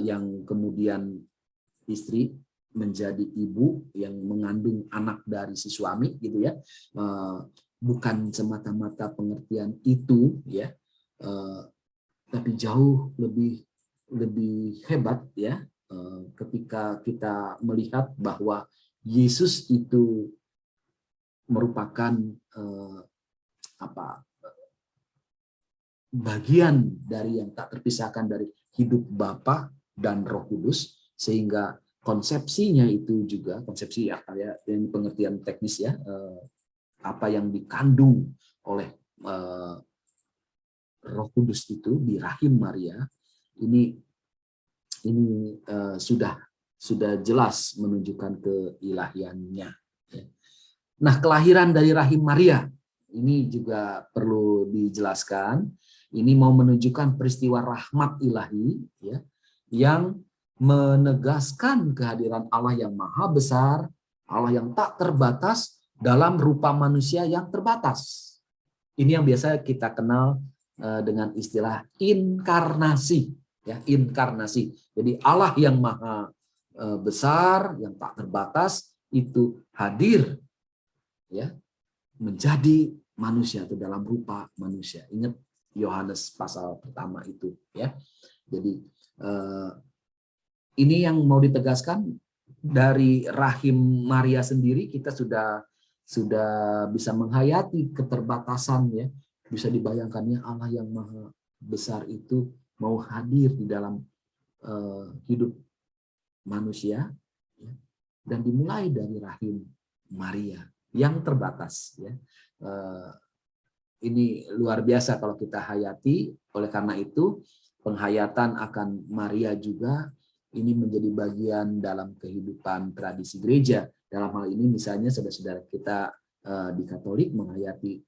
yang kemudian istri menjadi ibu yang mengandung anak dari si suami, gitu ya. Bukan semata-mata pengertian itu, ya, tapi jauh lebih hebat, ya, ketika kita melihat bahwa Yesus itu merupakan bagian dari yang tak terpisahkan dari hidup Bapa dan Roh Kudus, sehingga konsepsinya itu juga konsepsi ya yang pengertian teknis ya, apa yang dikandung oleh Roh Kudus itu di rahim Maria ini sudah jelas menunjukkan keilahiannya. Nah, kelahiran dari rahim Maria ini juga perlu dijelaskan. Ini mau menunjukkan peristiwa rahmat ilahi ya, yang menegaskan kehadiran Allah yang maha besar, Allah yang tak terbatas dalam rupa manusia yang terbatas. Ini yang biasa kita kenal dengan istilah inkarnasi, ya, inkarnasi. Jadi Allah yang maha besar, yang tak terbatas itu hadir, ya, menjadi manusia atau dalam rupa manusia. Ingat Yohanes pasal pertama itu, ya. Jadi ini yang mau ditegaskan dari rahim Maria sendiri kita sudah bisa menghayati keterbatasan, ya. Bisa dibayangkannya Allah yang maha besar itu mau hadir di dalam hidup manusia, ya, dan dimulai dari rahim Maria yang terbatas, ya. Ini luar biasa kalau kita hayati. Oleh karena itu penghayatan akan Maria juga ini menjadi bagian dalam kehidupan tradisi gereja. Dalam hal ini misalnya saudara-saudara kita di Katolik menghayati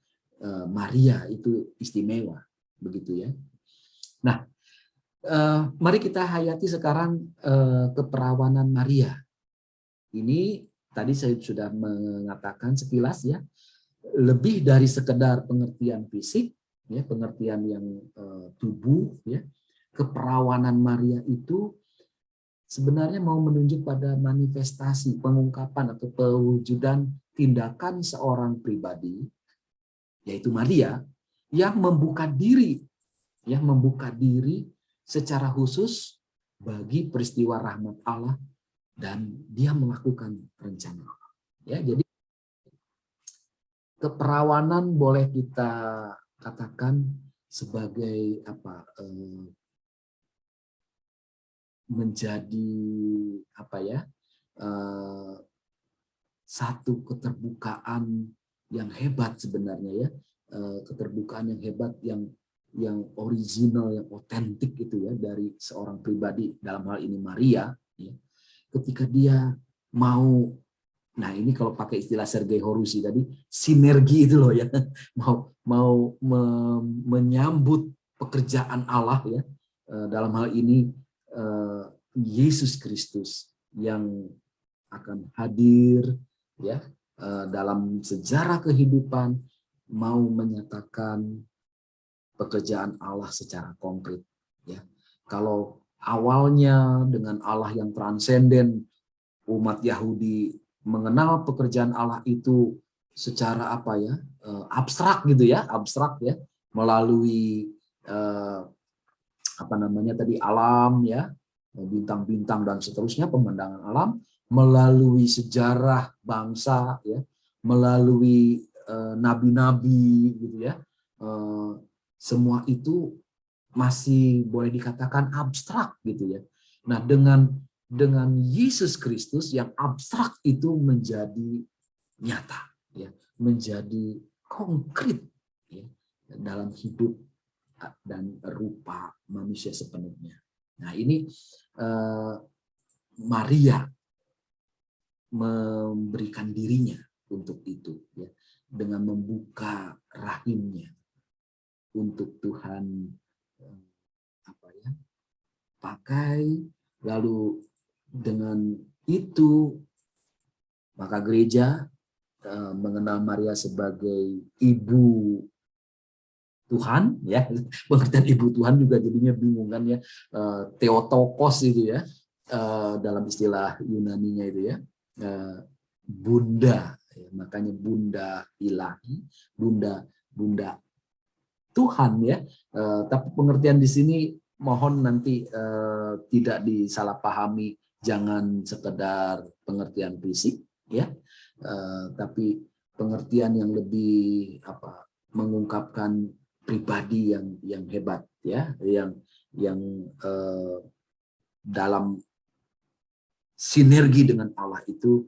Maria itu istimewa, begitu ya. Nah, mari kita hayati sekarang keperawanan Maria. Ini tadi saya sudah mengatakan sekilas, ya, lebih dari sekedar pengertian fisik, ya, pengertian yang tubuh, ya. Keperawanan Maria itu sebenarnya mau menunjuk pada manifestasi, pengungkapan atau pewujudan tindakan seorang pribadi, yaitu Maria, yang membuka diri secara khusus bagi peristiwa rahmat Allah, dan dia melakukan rencana Allah. Ya, jadi keperawanan boleh kita katakan sebagai apa? Menjadi apa ya? Satu keterbukaan yang hebat sebenarnya, ya. Keterbukaan yang hebat, yang original, yang otentik itu, ya, dari seorang pribadi, dalam hal ini Maria, ya. Ketika dia mau, nah ini kalau pakai istilah Sergei Horusi tadi, sinergi itu loh, ya, mau menyambut pekerjaan Allah, ya, dalam hal ini Yesus Kristus yang akan hadir, ya, dalam sejarah kehidupan, mau menyatakan pekerjaan Allah secara konkret, ya. Kalau awalnya dengan Allah yang transenden, umat Yahudi mengenal pekerjaan Allah itu secara apa, ya, abstrak gitu, ya, abstrak, ya, melalui apa namanya tadi, alam, ya, bintang-bintang dan seterusnya, pemandangan alam, melalui sejarah bangsa, ya, melalui nabi-nabi, gitu ya, semua itu masih boleh dikatakan abstrak, gitu ya. Nah, dengan Yesus Kristus yang abstrak itu menjadi nyata, ya, menjadi konkret, ya, dalam hidup dan rupa manusia sepenuhnya. Nah, ini Maria memberikan dirinya untuk itu, ya, dengan membuka rahimnya untuk Tuhan apa, ya, pakai. Lalu dengan itu maka gereja mengenal Maria sebagai ibu Tuhan, ya. Pengertian ibu Tuhan juga jadinya bingung kan, ya, Theotokos itu, ya, dalam istilah Yunaninya itu, ya, bunda, ya, makanya bunda ilahi, bunda Tuhan, ya. Tapi pengertian di sini mohon nanti tidak disalahpahami, jangan sekedar pengertian fisik, ya, tapi pengertian yang lebih apa, mengungkapkan pribadi yang hebat, ya, yang dalam sinergi dengan Allah itu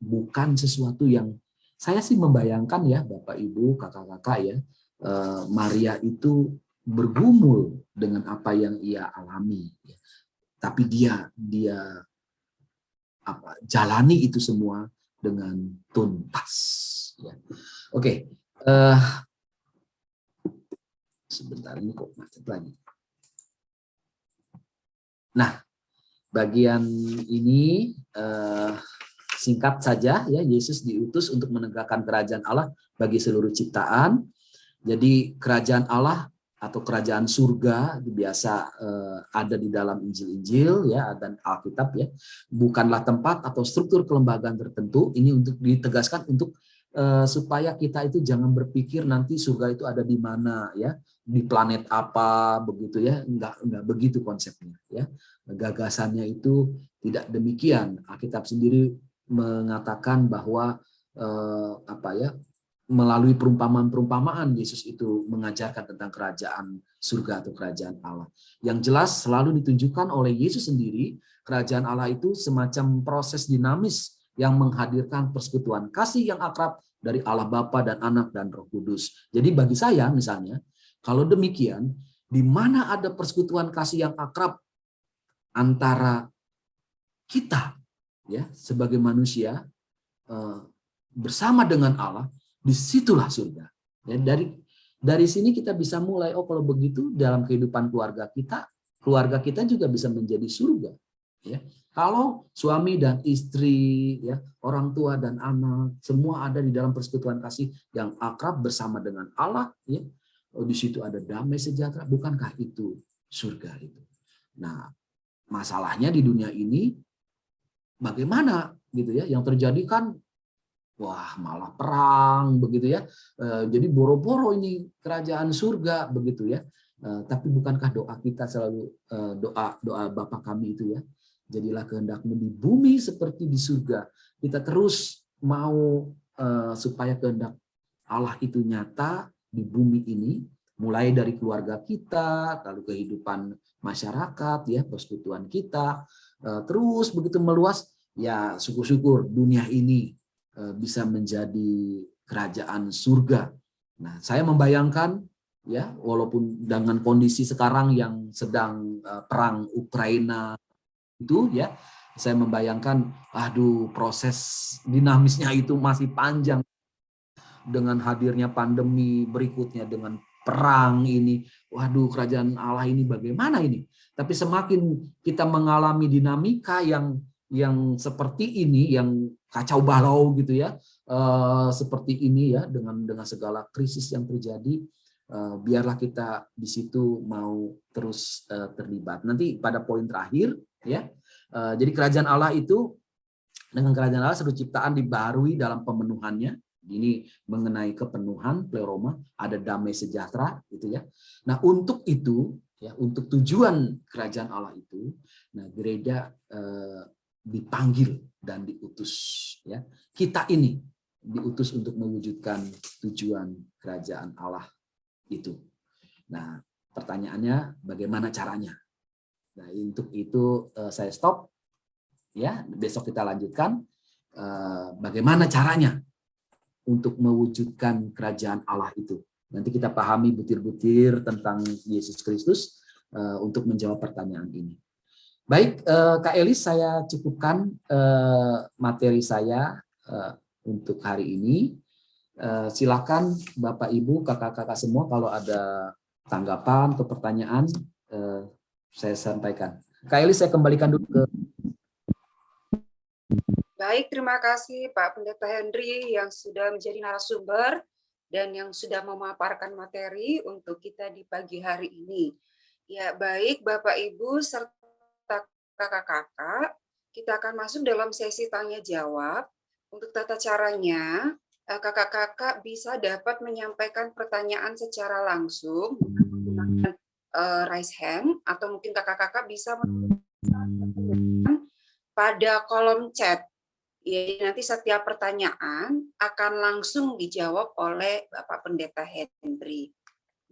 bukan sesuatu yang saya sih membayangkan ya Bapak Ibu, kakak-kakak ya, Maria itu bergumul dengan apa yang ia alami, ya. Tapi dia jalani itu semua dengan tuntas. Ya. Oke, sebentar ini kok macet lagi. Nah, bagian ini singkat saja ya, Yesus diutus untuk menegakkan kerajaan Allah bagi seluruh ciptaan. Jadi kerajaan Allah atau kerajaan surga biasa ada di dalam Injil-Injil ya dan Alkitab ya, bukanlah tempat atau struktur kelembagaan tertentu. Ini untuk ditegaskan untuk supaya kita itu jangan berpikir nanti surga itu ada di mana ya, di planet apa begitu ya, enggak begitu konsepnya ya. Gagasannya itu tidak demikian. Alkitab sendiri mengatakan bahwa melalui perumpamaan-perumpamaan Yesus itu mengajarkan tentang kerajaan surga atau kerajaan Allah. Yang jelas selalu ditunjukkan oleh Yesus sendiri, kerajaan Allah itu semacam proses dinamis yang menghadirkan persekutuan kasih yang akrab dari Allah Bapa dan Anak dan Roh Kudus. Jadi bagi saya misalnya, kalau demikian, di mana ada persekutuan kasih yang akrab antara kita ya sebagai manusia bersama dengan Allah, disitulah surga. Ya, dari sini kita bisa mulai, oh kalau begitu dalam kehidupan keluarga kita juga bisa menjadi surga. Ya. Kalau suami dan istri, ya, orang tua dan anak, semua ada di dalam persekutuan kasih yang akrab bersama dengan Allah, ya, oh, di situ ada damai sejahtera. Bukankah itu surga itu? Nah, masalahnya di dunia ini bagaimana gitu ya? Yang terjadi kan wah malah perang begitu ya. Jadi boro-boro ini kerajaan surga begitu ya. Tapi bukankah doa kita selalu doa Bapa kami itu ya? Jadilah kehendakmu di bumi seperti di surga. Kita terus mau supaya kehendak Allah itu nyata di bumi ini, mulai dari keluarga kita, lalu kehidupan masyarakat ya, persekutuan kita, terus begitu meluas ya, syukur-syukur dunia ini bisa menjadi kerajaan surga. Nah, saya membayangkan ya, walaupun dengan kondisi sekarang yang sedang perang Ukraina itu ya, saya membayangkan aduh proses dinamisnya itu masih panjang dengan hadirnya pandemi berikutnya dengan perang ini. Waduh, kerajaan Allah ini bagaimana ini? Tapi semakin kita mengalami dinamika yang seperti ini, yang kacau balau gitu ya, seperti ini ya, dengan segala krisis yang terjadi, biarlah kita di situ mau terus terlibat. Nanti pada poin terakhir ya, jadi kerajaan Allah itu, dengan kerajaan Allah seluruh ciptaan dibaharui dalam pemenuhannya. Ini mengenai kepenuhan pleroma, ada damai sejahtera gitu ya. Nah, untuk itu ya, untuk tujuan kerajaan Allah itu, nah gereja dipanggil dan diutus ya. Kita ini diutus untuk mewujudkan tujuan kerajaan Allah itu. Nah, pertanyaannya bagaimana caranya? Nah, untuk itu saya stop ya. Besok kita lanjutkan bagaimana caranya untuk mewujudkan kerajaan Allah itu. Nanti kita pahami butir-butir tentang Yesus Kristus untuk menjawab pertanyaan ini. Baik, Kak Elis, saya cukupkan materi saya untuk hari ini. Silakan Bapak Ibu, kakak-kakak semua kalau ada tanggapan atau pertanyaan saya sampaikan. Kak Elis, saya kembalikan dulu ke. Baik, terima kasih Pak Pendeta Henry yang sudah menjadi narasumber dan yang sudah memaparkan materi untuk kita di pagi hari ini. Ya, baik Bapak Ibu serta kakak-kakak, kita akan masuk dalam sesi tanya jawab. Untuk tata caranya, kakak-kakak bisa dapat menyampaikan pertanyaan secara langsung menggunakan raise hand, atau mungkin kakak-kakak bisa pada kolom chat. Ya, nanti setiap pertanyaan akan langsung dijawab oleh Bapak Pendeta Henry.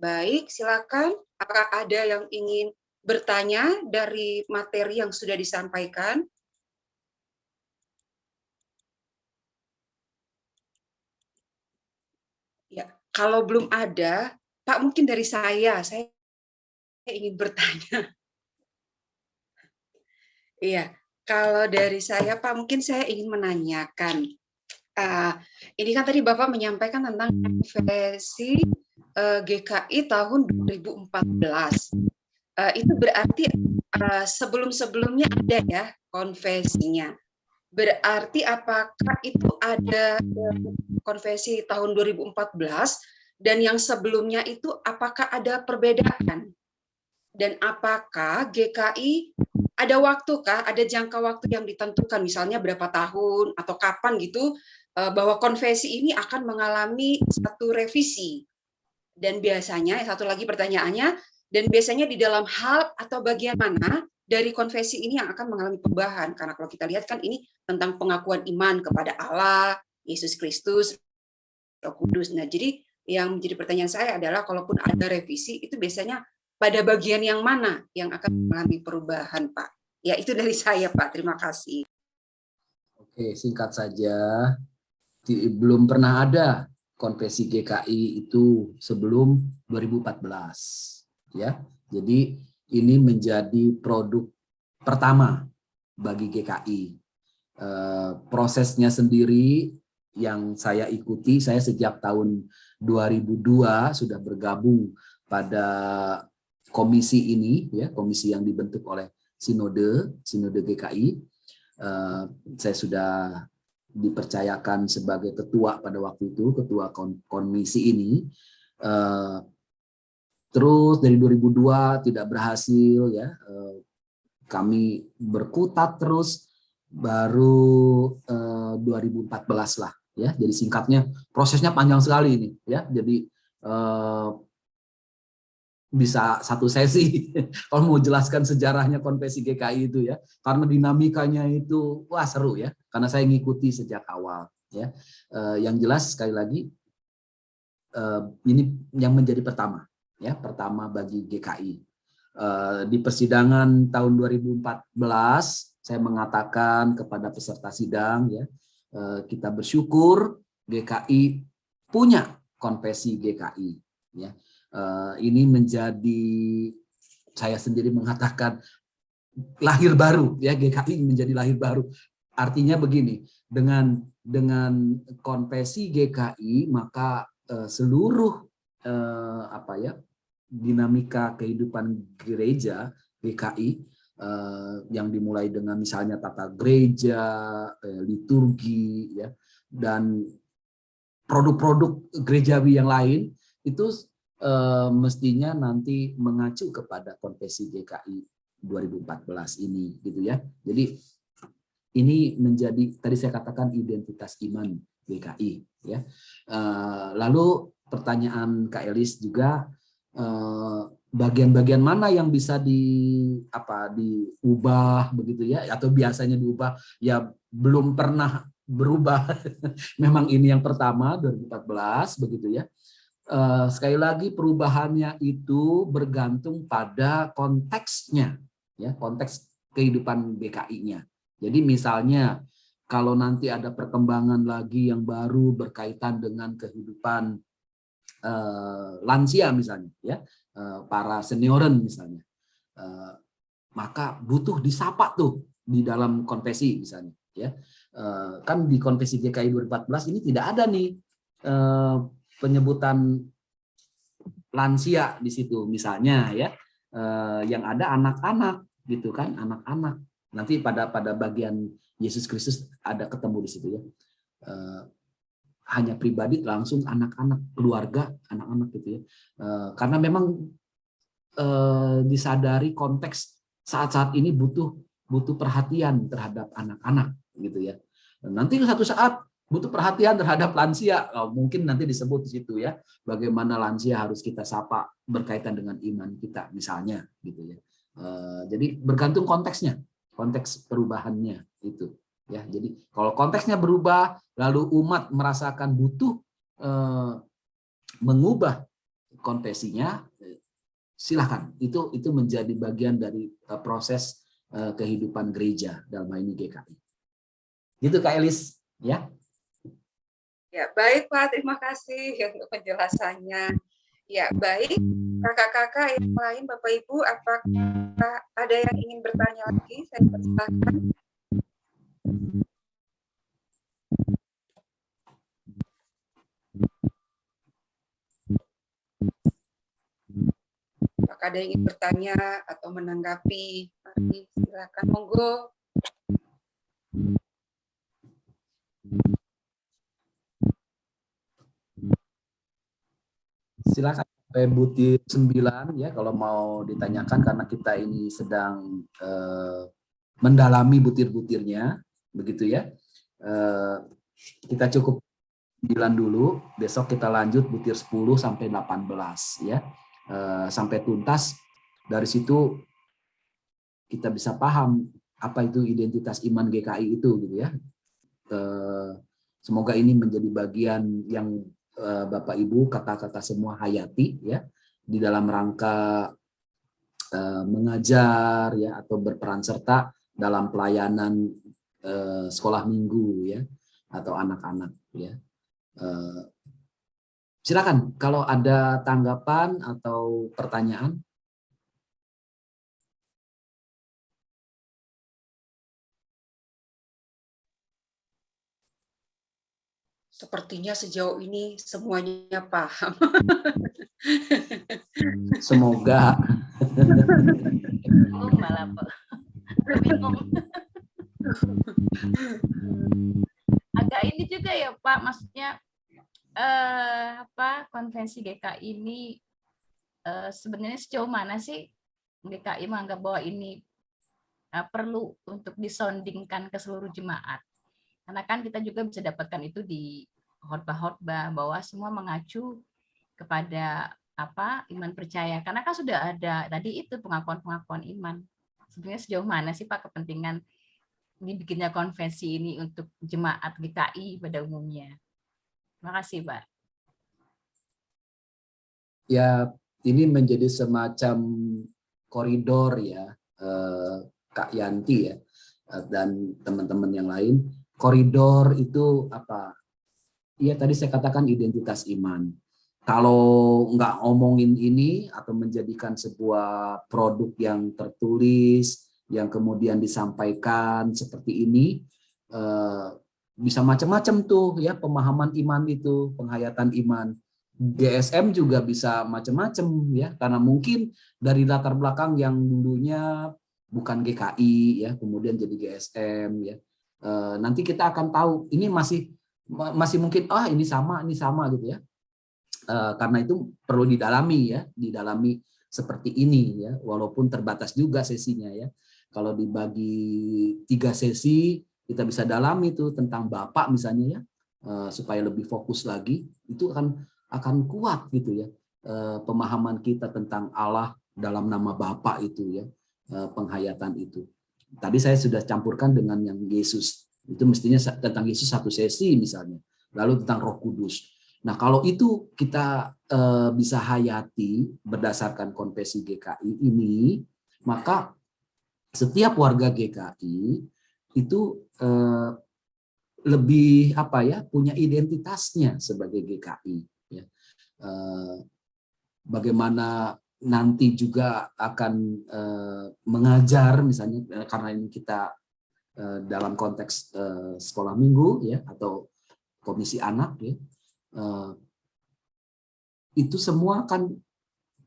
Baik, silakan. Apakah ada yang ingin bertanya dari materi yang sudah disampaikan? Ya, kalau belum ada, Pak, mungkin dari saya ingin bertanya. Iya, kalau dari saya, Pak, mungkin saya ingin menanyakan. Ah, ini kan tadi Bapak menyampaikan tentang konvensi GKI tahun 2014. Itu berarti sebelum-sebelumnya ada ya konvensinya. Berarti apakah itu ada konvensi tahun 2014 dan yang sebelumnya itu apakah ada perbedaan? Dan apakah GKI ada waktukah, ada jangka waktu yang ditentukan, misalnya berapa tahun atau kapan gitu, bahwa konvensi ini akan mengalami satu revisi? Dan biasanya, satu lagi pertanyaannya, dan biasanya di dalam hal atau bagian mana dari konvensi ini yang akan mengalami perubahan? Karena kalau kita lihat kan ini tentang pengakuan iman kepada Allah, Yesus Kristus, Roh Kudus. Nah, jadi yang menjadi pertanyaan saya adalah kalaupun ada revisi, itu biasanya pada bagian yang mana yang akan mengalami perubahan, Pak? Ya, itu dari saya, Pak. Terima kasih. Oke, singkat saja, belum pernah ada konvensi GKI itu sebelum 2014, ya. Jadi ini menjadi produk pertama bagi GKI. Prosesnya sendiri yang saya ikuti, saya sejak tahun 2002 sudah bergabung pada komisi ini, ya, komisi yang dibentuk oleh Sinode GKI. Saya sudah dipercayakan sebagai ketua pada waktu itu, ketua komisi ini. Terus dari 2002 tidak berhasil, ya, kami berkutat terus, baru 2014 lah, ya. Jadi singkatnya prosesnya panjang sekali ini, ya. Jadi bisa satu sesi kalau mau jelaskan sejarahnya konvensi GKI itu, ya, karena dinamikanya itu wah seru, ya, karena saya ngikuti sejak awal, ya. Yang jelas sekali lagi ini yang menjadi pertama, ya, pertama bagi GKI. Di persidangan tahun 2014 saya mengatakan kepada peserta sidang, ya, kita bersyukur GKI punya konvensi GKI, ya. Ini menjadi, saya sendiri mengatakan, lahir baru, ya, GKI menjadi lahir baru. Artinya begini, dengan konvensi GKI maka seluruh apa ya, dinamika kehidupan gereja GKI yang dimulai dengan misalnya tata gereja, liturgi, ya, dan produk-produk gerejawi yang lain itu mestinya nanti mengacu kepada konvensi GKI 2014 ini, gitu, ya. Jadi ini menjadi, tadi saya katakan, identitas iman GKI, ya. Lalu pertanyaan Kak Elis juga, bagian-bagian mana yang bisa diubah begitu, ya, atau biasanya diubah, ya belum pernah berubah. Memang ini yang pertama 2014 begitu, ya. Sekali lagi perubahannya itu bergantung pada konteksnya, ya, konteks kehidupan GKI-nya. Jadi misalnya kalau nanti ada perkembangan lagi yang baru berkaitan dengan kehidupan lansia misalnya, ya, para senioren misalnya, maka butuh disapa tuh di dalam konvensi misalnya, ya. Kan di konvensi GKI 2014 ini tidak ada nih penyebutan lansia di situ misalnya, ya. Yang ada anak-anak gitu kan, anak-anak. Nanti pada bagian Yesus Kristus ada ketemu di situ, ya. Hanya pribadi langsung anak-anak, keluarga anak-anak gitu, ya. Karena memang disadari konteks saat-saat ini butuh perhatian terhadap anak-anak gitu, ya. Nanti satu saat butuh perhatian terhadap lansia, mungkin nanti disebut di situ, ya, bagaimana lansia harus kita sapa berkaitan dengan iman kita misalnya gitu, ya. Jadi bergantung konteksnya, konteks perubahannya itu, ya. Jadi kalau konteksnya berubah lalu umat merasakan butuh mengubah konvensinya, Silahkan, itu menjadi bagian dari proses kehidupan gereja dalam hal ini GKI. Gitu Kak Elis, ya. Ya, baik Pak, terima kasih untuk penjelasannya. Ya, baik. Kakak-kakak yang lain, Bapak Ibu, apakah ada yang ingin bertanya lagi? Saya persilahkan. Apakah ada yang ingin bertanya atau menanggapi? Mari, silakan, monggo. Silakan butir 9 ya kalau mau ditanyakan, karena kita ini sedang mendalami butir-butirnya, begitu ya. Kita cukup 9 dulu, besok kita lanjut butir 10 sampai 18 ya. Sampai tuntas. Dari situ kita bisa paham apa itu identitas iman GKI itu gitu ya. Semoga ini menjadi bagian yang Bapak Ibu kata-kata semua hayati ya di dalam rangka mengajar ya atau berperan serta dalam pelayanan sekolah minggu ya atau anak-anak ya. Silakan kalau ada tanggapan atau pertanyaan. Sepertinya sejauh ini semuanya paham. Semoga. Bingung malah Pak. Bingung. Agak ini juga ya Pak, maksudnya konvensi GKI ini sebenarnya sejauh mana sih GKI menganggap bahwa ini perlu untuk disondingkan ke seluruh jemaat? Karena kan kita juga bisa dapatkan itu di khotbah-khotbah bahwa semua mengacu kepada iman percaya. Karena kan sudah ada tadi itu pengakuan-pengakuan iman. Sebenarnya sejauh mana sih Pak kepentingan dibikinnya konvensi ini untuk jemaat GKI pada umumnya? Terima kasih Pak. Ya, ini menjadi semacam koridor ya, Kak Yanti ya, dan teman-teman yang lain. Koridor itu apa? Iya, tadi saya katakan identitas iman. Kalau nggak ngomongin ini atau menjadikan sebuah produk yang tertulis, yang kemudian disampaikan seperti ini, bisa macam-macam tuh ya pemahaman iman itu, penghayatan iman. GSM juga bisa macam-macam ya, karena mungkin dari latar belakang yang dulunya bukan GKI ya, kemudian jadi GSM ya. Nanti kita akan tahu ini masih mungkin ini sama gitu ya. Karena itu perlu didalami seperti ini ya, walaupun terbatas juga sesinya ya. Kalau dibagi 3 sesi kita bisa dalami itu tentang Bapak misalnya ya, supaya lebih fokus lagi, itu akan kuat gitu ya pemahaman kita tentang Allah dalam nama Bapa itu ya, penghayatan itu. Tadi saya sudah campurkan dengan yang Yesus, itu mestinya tentang Yesus satu sesi misalnya, lalu tentang Roh Kudus. Nah kalau itu kita bisa hayati berdasarkan konvensi GKI ini, maka setiap warga GKI itu lebih punya identitasnya sebagai GKI. Ya. Bagaimana nanti juga akan mengajar misalnya, karena ini kita dalam konteks sekolah minggu ya atau komisi anak ya, itu semua kan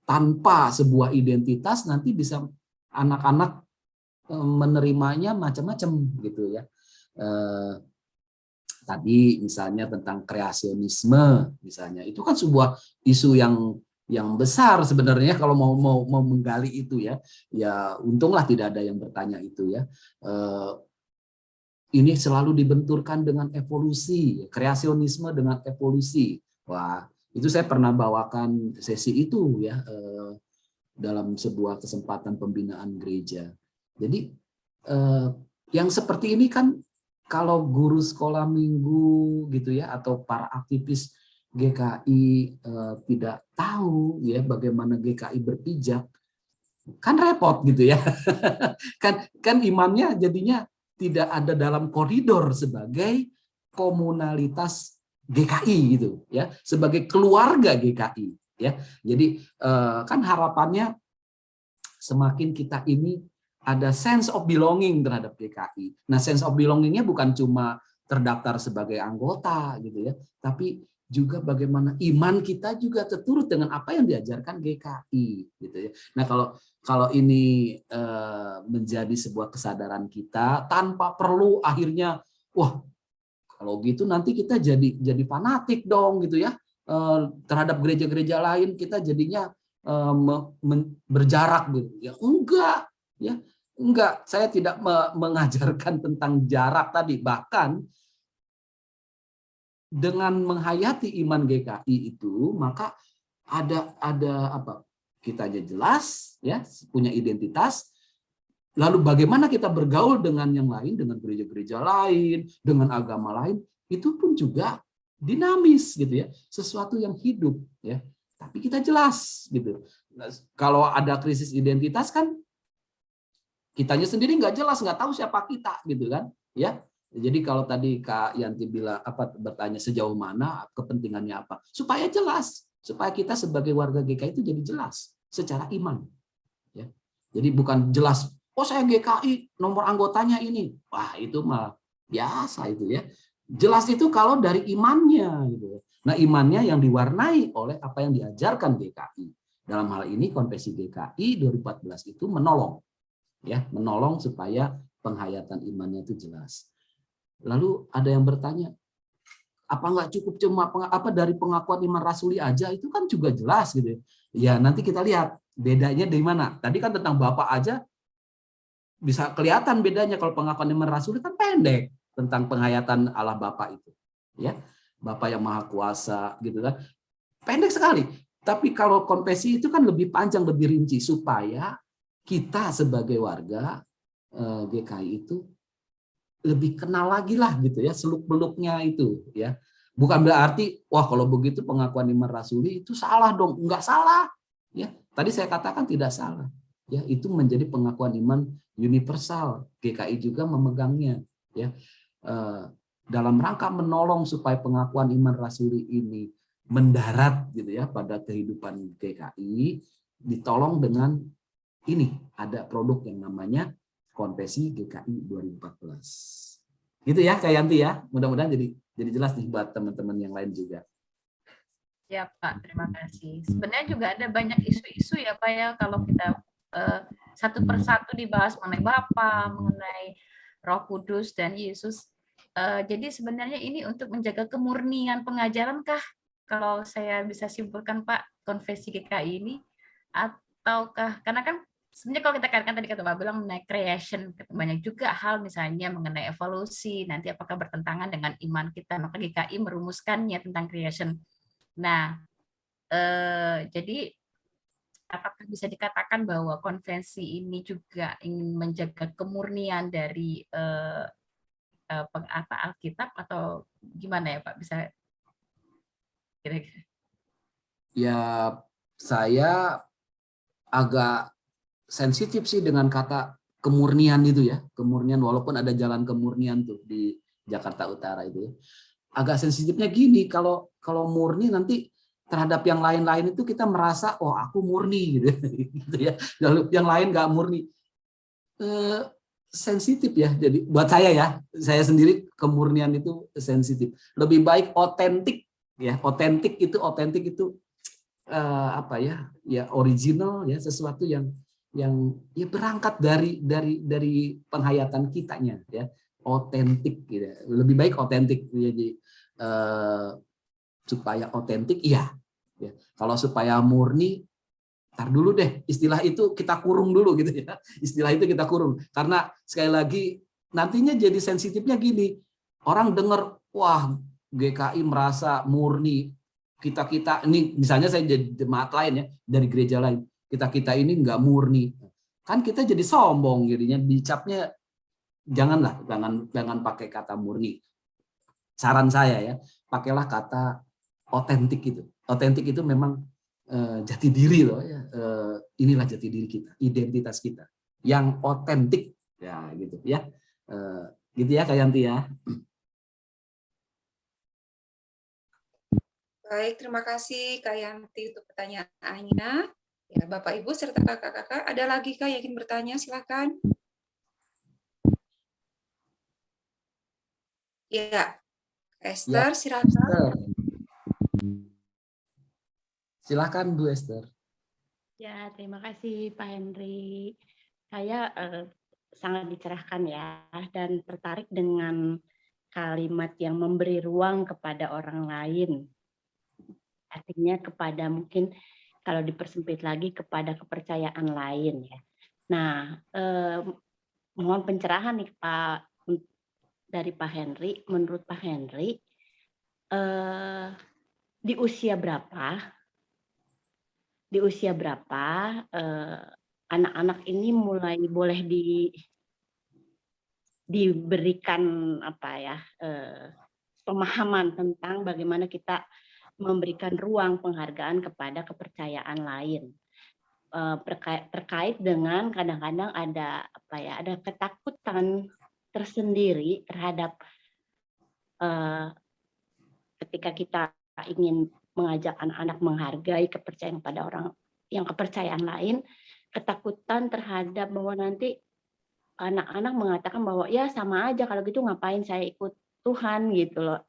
tanpa sebuah identitas nanti bisa anak-anak menerimanya macam-macam gitu ya. Tadi misalnya tentang kreasionisme misalnya, itu kan sebuah isu yang besar sebenarnya kalau mau menggali itu ya. Ya untunglah tidak ada yang bertanya itu ya. Ini selalu dibenturkan dengan evolusi, kreasionisme dengan evolusi. Wah, itu saya pernah bawakan sesi itu ya dalam sebuah kesempatan pembinaan gereja. Jadi yang seperti ini kan kalau guru sekolah minggu gitu ya atau para aktivis GKI tidak tahu ya bagaimana GKI berpijak, kan repot gitu ya. kan imannya jadinya tidak ada dalam koridor sebagai komunalitas GKI gitu ya, sebagai keluarga GKI ya. Jadi kan harapannya semakin kita ini ada sense of belonging terhadap GKI. Nah, sense of belongingnya bukan cuma terdaftar sebagai anggota gitu ya, tapi juga bagaimana iman kita juga terturut dengan apa yang diajarkan GKI gitu ya. Nah, kalau ini menjadi sebuah kesadaran kita tanpa perlu akhirnya wah kalau gitu nanti kita jadi fanatik dong gitu ya terhadap gereja-gereja lain, kita jadinya berjarak gitu ya. Enggak, saya tidak mengajarkan tentang jarak tadi, bahkan dengan menghayati iman GKI itu maka ada apa, kita aja jelas ya punya identitas, lalu bagaimana kita bergaul dengan yang lain, dengan gereja-gereja lain, dengan agama lain, itu pun juga dinamis gitu ya, sesuatu yang hidup ya, tapi kita jelas gitu. Nah, kalau ada krisis identitas kan kitanya sendiri nggak jelas, nggak tahu siapa kita gitu kan ya. Jadi kalau tadi Kak Yanti bilang bertanya sejauh mana kepentingannya apa, supaya jelas, supaya kita sebagai warga GKI itu jadi jelas secara iman ya. Jadi bukan jelas oh saya GKI nomor anggotanya ini, wah itu mah biasa itu ya. Jelas itu kalau dari imannya gitu. Nah, imannya yang diwarnai oleh apa yang diajarkan GKI. Dalam hal ini Konvensi GKI 2014 itu menolong supaya penghayatan imannya itu jelas. Lalu ada yang bertanya, apa nggak cukup cuma dari pengakuan iman rasuli aja, itu kan juga jelas gitu ya. Nanti kita lihat bedanya di mana. Tadi kan tentang Bapak aja bisa kelihatan bedanya. Kalau pengakuan iman rasuli kan pendek tentang penghayatan Allah Bapa itu ya, Bapa yang maha kuasa gitu kan, pendek sekali. Tapi kalau konfesi itu kan lebih panjang, lebih rinci, supaya kita sebagai warga GKI itu lebih kenal lagi lah gitu ya, seluk-beluknya itu ya. Bukan berarti wah kalau begitu pengakuan iman rasuli itu salah dong, enggak salah ya. Tadi saya katakan tidak salah ya, itu menjadi pengakuan iman universal. GKI juga memegangnya ya, dalam rangka menolong supaya pengakuan iman rasuli ini mendarat gitu ya pada kehidupan GKI, ditolong dengan ini ada produk yang namanya Konvensi GKI 2014. Gitu ya Kak Yanti ya. Mudah-mudahan jadi jelas nih buat teman-teman yang lain juga. Ya Pak, terima kasih. Sebenarnya juga ada banyak isu-isu ya Pak ya, kalau kita satu persatu dibahas mengenai Bapa, mengenai Roh Kudus dan Yesus. Jadi sebenarnya ini untuk menjaga kemurnian pengajaran kah? Kalau saya bisa simpulkan Pak, Konvensi GKI ini, ataukah karena kan sebenarnya kalau kita katakan tadi kata Pak bilang mengenai creation, banyak juga hal misalnya mengenai evolusi, nanti apakah bertentangan dengan iman kita, maka GKI merumuskannya tentang creation. Nah, jadi apakah bisa dikatakan bahwa konvensi ini juga ingin menjaga kemurnian dari Alkitab, atau gimana ya Pak, bisa kira-kira? Ya, saya agak sensitif sih dengan kata kemurnian itu ya, kemurnian, walaupun ada jalan kemurnian tuh di Jakarta Utara itu ya. Agak sensitifnya gini, kalau murni nanti terhadap yang lain-lain itu kita merasa oh aku murni gitu ya, lalu yang lain nggak murni. Sensitif ya, jadi buat saya sendiri kemurnian itu sensitif. Lebih baik otentik ya, otentik itu apa ya original ya, sesuatu yang ya berangkat dari penghayatan kitanya ya, otentik gitu. Lebih baik otentik jadi supaya otentik iya ya. Kalau supaya murni, tar dulu deh, istilah itu kita kurung dulu gitu ya. Istilah itu kita kurung, karena sekali lagi nantinya jadi sensitifnya gini. Orang dengar wah GKI merasa murni, kita ini misalnya saya jadi jemaat lain ya dari gereja lain, kita ini nggak murni, kan kita jadi sombong jadinya, dicapnya. Jangan pakai kata murni. Saran saya ya, pakailah kata otentik itu. Otentik itu memang jati diri loh ya. Inilah jati diri kita, identitas kita yang otentik ya gitu ya. Gitu ya Kak Yanti ya. Baik, terima kasih Kak Yanti untuk pertanyaannya. Ya, Bapak Ibu serta kakak-kakak, ada lagi Kak yang ingin bertanya? Silakan. Ya, Ya, Esther, silakan. Esther. Silakan Bu Esther. Ya, terima kasih Pak Henry. Saya sangat dicerahkan ya, dan tertarik dengan kalimat yang memberi ruang kepada orang lain. Artinya kepada, mungkin kalau dipersempit lagi, kepada kepercayaan lain ya. Nah, mohon pencerahan nih Pak, dari Pak Henry. Menurut Pak Henry, di usia berapa anak-anak ini mulai boleh diberikan pemahaman tentang bagaimana kita memberikan ruang penghargaan kepada kepercayaan lain, terkait dengan kadang-kadang ada ketakutan tersendiri terhadap ketika kita ingin mengajak anak-anak menghargai kepercayaan pada orang yang kepercayaan lain, ketakutan terhadap bahwa nanti anak-anak mengatakan bahwa ya sama aja kalau gitu ngapain saya ikut Tuhan gitu loh,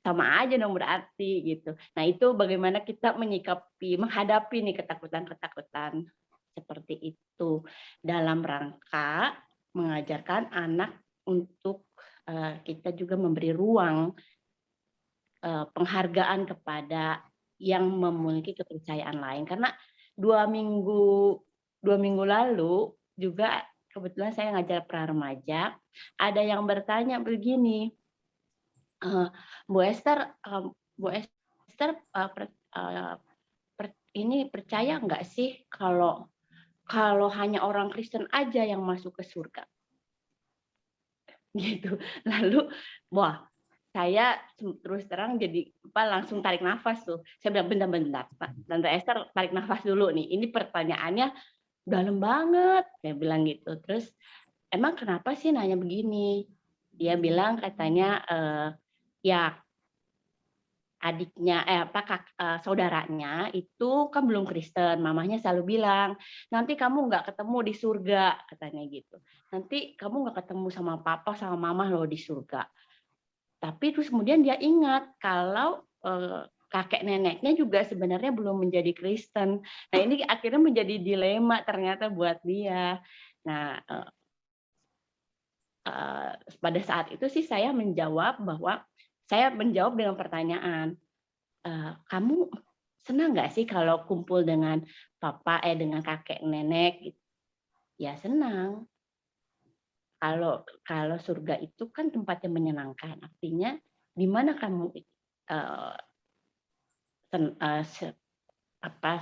sama aja dong berarti gitu. Nah itu bagaimana kita menghadapi nih ketakutan-ketakutan seperti itu dalam rangka mengajarkan anak untuk kita juga memberi ruang penghargaan kepada yang memiliki kepercayaan lain. Karena 2 minggu lalu juga kebetulan saya ngajar pra remaja, ada yang bertanya begini, Bu Esther, ini percaya nggak sih kalau hanya orang Kristen aja yang masuk ke surga? Gitu. Lalu, wah, saya terus terang jadi langsung tarik nafas tuh. Saya bilang bentar, Tante Esther tarik nafas dulu nih. Ini pertanyaannya dalam banget, saya bilang gitu. Terus emang kenapa sih nanya begini? Dia bilang katanya ya adiknya saudaranya itu kan belum Kristen. Mamahnya selalu bilang, nanti kamu nggak ketemu di surga, katanya gitu. Nanti kamu nggak ketemu sama papa sama mama loh di surga. Tapi terus kemudian dia ingat kalau kakek neneknya juga sebenarnya belum menjadi Kristen. Nah ini akhirnya menjadi dilema ternyata buat dia. Nah pada saat itu sih saya menjawab dengan pertanyaan, kamu senang nggak sih kalau kumpul dengan dengan kakek nenek? Ya senang. Kalau surga itu kan tempat yang menyenangkan, artinya di mana kamu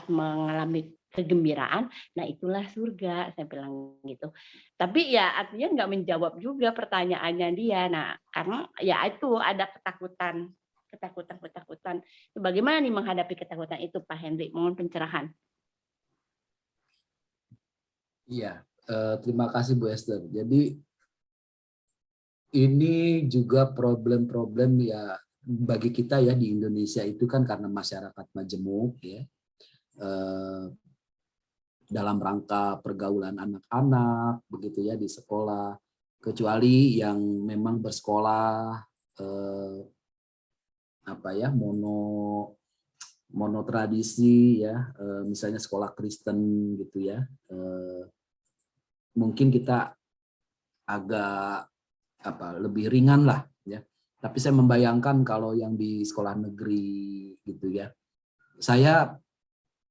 mengalami kegembiraan, nah itulah surga, saya bilang gitu. Tapi ya artinya nggak menjawab juga pertanyaannya dia. Nah karena ya itu ada ketakutan. Bagaimana nih menghadapi ketakutan itu, Pak Henry? Mohon pencerahan. Iya, terima kasih Bu Esther. Jadi ini juga problem-problem ya bagi kita ya di Indonesia itu kan karena masyarakat majemuk ya, dalam rangka pergaulan anak-anak begitu ya di sekolah, kecuali yang memang bersekolah mono tradisi ya, misalnya sekolah Kristen gitu ya, mungkin kita agak lebih ringan lah ya. Tapi saya membayangkan kalau yang di sekolah negeri gitu ya. Saya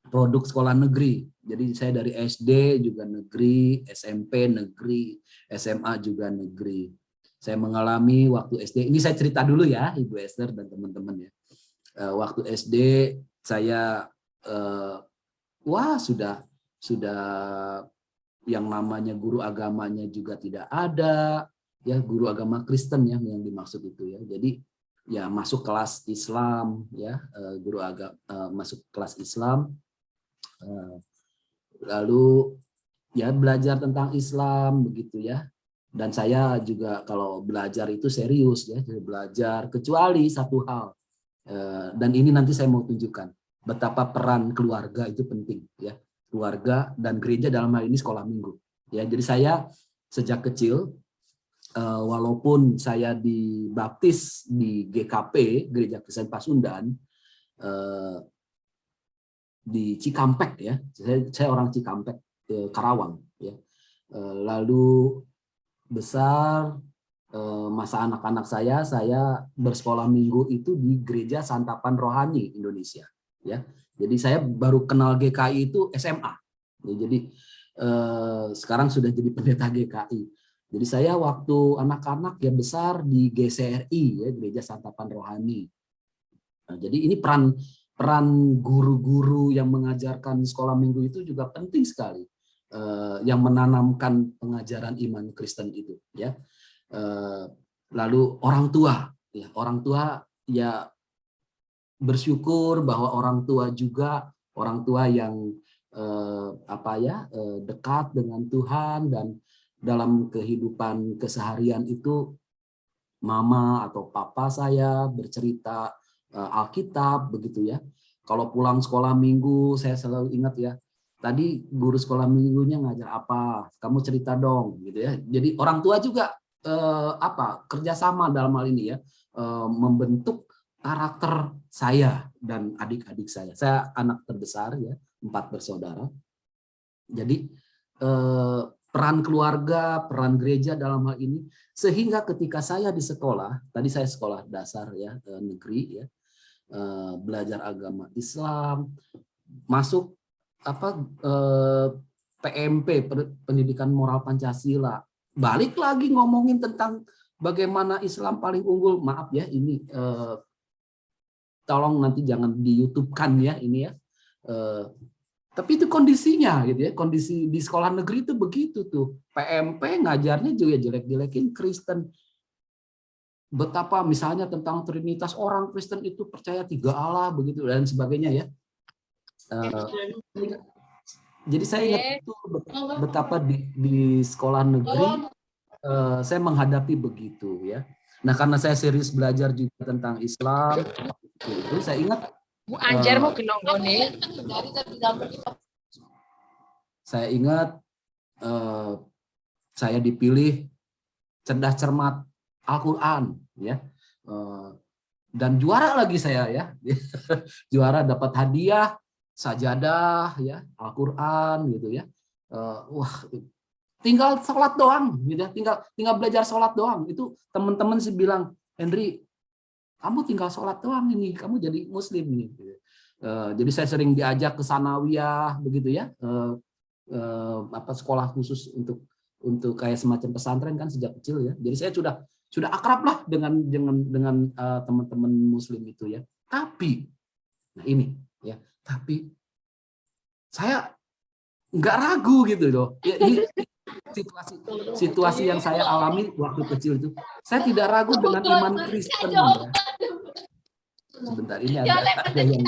produk sekolah negeri. Jadi saya dari SD juga negeri, SMP negeri, SMA juga negeri. Saya mengalami waktu SD, ini saya cerita dulu ya Ibu Esther dan teman-teman ya. Waktu SD saya sudah yang namanya guru agamanya juga tidak ada. Ya, guru agama Kristen yang dimaksud itu ya. Jadi ya masuk kelas Islam, ya guru agama, masuk kelas Islam, lalu ya belajar tentang Islam begitu ya. Dan saya juga kalau belajar itu serius ya, belajar kecuali satu hal. Dan ini nanti saya mau tunjukkan betapa peran keluarga itu penting ya. Keluarga dan gereja dalam hal ini sekolah minggu. Ya, jadi saya sejak kecil walaupun saya dibaptis di GKP, Gereja Kristen Pasundan, di Cikampek ya. Saya orang Cikampek, Karawang ya. Lalu besar masa anak-anak saya bersekolah minggu itu di Gereja Santapan Rohani Indonesia ya. Jadi saya baru kenal GKI itu SMA ya, jadi sekarang sudah jadi pendeta GKI. Jadi saya waktu anak-anak ya besar di GCRI ya, Gereja Santapan Rohani. Nah, jadi ini peran guru-guru yang mengajarkan sekolah minggu itu juga penting sekali, yang menanamkan pengajaran iman Kristen itu ya. Lalu orang tua ya bersyukur bahwa orang tua yang dekat dengan Tuhan, dan dalam kehidupan keseharian itu mama atau papa saya bercerita Alkitab begitu ya. Kalau pulang sekolah minggu saya selalu ingat ya, tadi guru sekolah minggunya ngajar apa, kamu cerita dong gitu ya. Jadi orang tua juga kerjasama dalam hal ini ya, membentuk karakter saya dan adik-adik saya. Saya anak terbesar ya, 4 bersaudara. Jadi peran keluarga, peran gereja dalam hal ini, sehingga ketika saya di sekolah, tadi saya sekolah dasar ya, negeri ya, belajar agama Islam, masuk PMP, pendidikan moral Pancasila, balik lagi ngomongin tentang bagaimana Islam paling unggul. Maaf ya, ini tolong nanti jangan di YouTube-kan ya ini ya. Tapi itu kondisinya gitu ya, kondisi di sekolah negeri itu begitu tuh. PMP ngajarnya juga jelek-jelekin Kristen. Betapa misalnya tentang Trinitas, orang Kristen itu percaya 3 Allah begitu dan sebagainya ya. Jadi saya ingat itu betapa di sekolah negeri saya menghadapi begitu ya. Nah, karena saya serius belajar juga tentang Islam, itu saya ingat saya dipilih cerdas cermat Al-Quran ya, dan juara lagi saya ya. Juara, dapat hadiah sajadah ya, Al-Quran gitu ya. Wah, tinggal sholat doang gitu ya, tinggal belajar sholat doang. Itu teman-teman sih bilang, Henry, kamu tinggal sholat doang ini, kamu jadi muslim ini. Jadi saya sering diajak ke sanawiyah begitu ya, sekolah khusus untuk kayak semacam pesantren kan sejak kecil ya. Jadi saya sudah akrab lah dengan teman-teman muslim itu ya. Tapi nah ini ya, tapi saya nggak ragu gitu loh. Ya, ini situasi yang saya alami waktu kecil itu. Saya tidak ragu dengan iman Kristen. Ya. Sebentar, ini ada yang...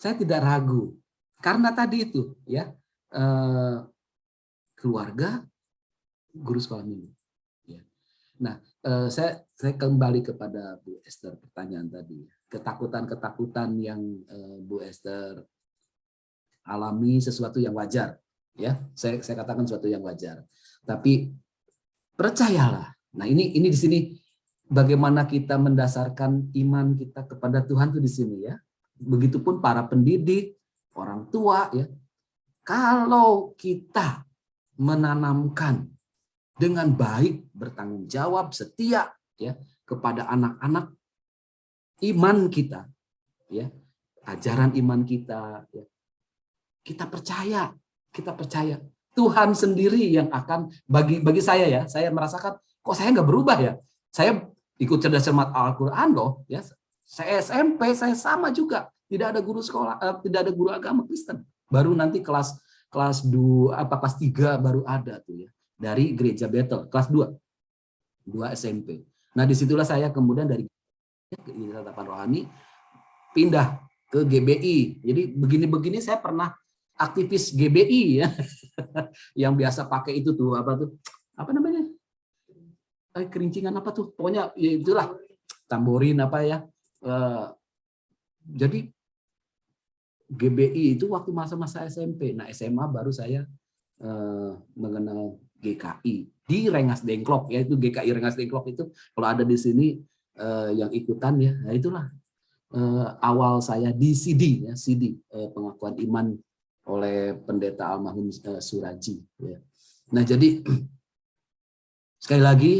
Saya tidak ragu karena tadi itu ya, keluarga, guru sekolah minggu. Ya. Nah, saya kembali kepada Bu Esther, pertanyaan tadi, ketakutan yang Bu Esther alami sesuatu yang wajar, ya. Saya katakan sesuatu yang wajar. Tapi percayalah. Nah, ini di sini bagaimana kita mendasarkan iman kita kepada Tuhan tuh di sini ya. Begitupun para pendidik, orang tua ya. Kalau kita menanamkan dengan baik, bertanggung jawab, setia ya kepada anak-anak, iman kita ya, ajaran iman kita ya, kita percaya Tuhan sendiri yang akan, bagi saya ya, saya merasakan kok saya nggak berubah ya. Saya ikut cerdas cermat Al-Quran loh ya. Saya SMP, saya sama juga, tidak ada guru sekolah, tidak ada guru agama Kristen. Baru nanti kelas 2 kelas 3 baru ada tuh ya. dari Gereja Bethel kelas 2 SMP. Nah, disitulah saya kemudian dari Tatapan Rohani pindah ke GBI. Jadi begini-begini saya pernah aktivis GBI ya, yang biasa pakai itu tuh apa namanya? Kerincingan apa tuh? Pokoknya ya itulah, tamborin apa ya. Jadi GBI itu waktu masa-masa SMP. Nah, SMA baru saya mengenal GKI di Rengas Dengklok, yaitu GKI Rengas Dengklok itu kalau ada di sini yang ikutan ya, nah itulah awal saya di CD ya, CD pengakuan iman oleh pendeta almarhum Suraji ya. Nah, jadi sekali lagi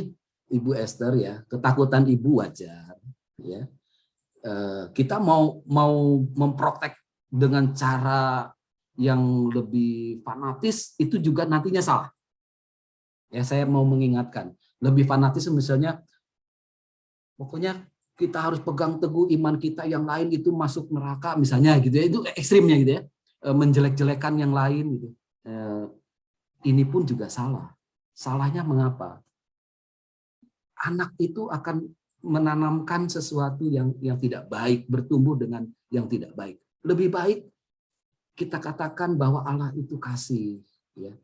Ibu Esther ya, ketakutan Ibu wajar ya. Kita mau memprotek dengan cara yang lebih fanatis itu juga nantinya salah. Ya, saya mau mengingatkan, lebih fanatis misalnya pokoknya kita harus pegang teguh iman kita, yang lain itu masuk neraka misalnya gitu ya. Itu ekstrimnya gitu ya. Menjelek-jelekan yang lain gitu. Ini pun juga salah. Salahnya mengapa? Anak itu akan menanamkan sesuatu yang tidak baik, bertumbuh dengan yang tidak baik. Lebih baik kita katakan bahwa Allah itu kasih, ya.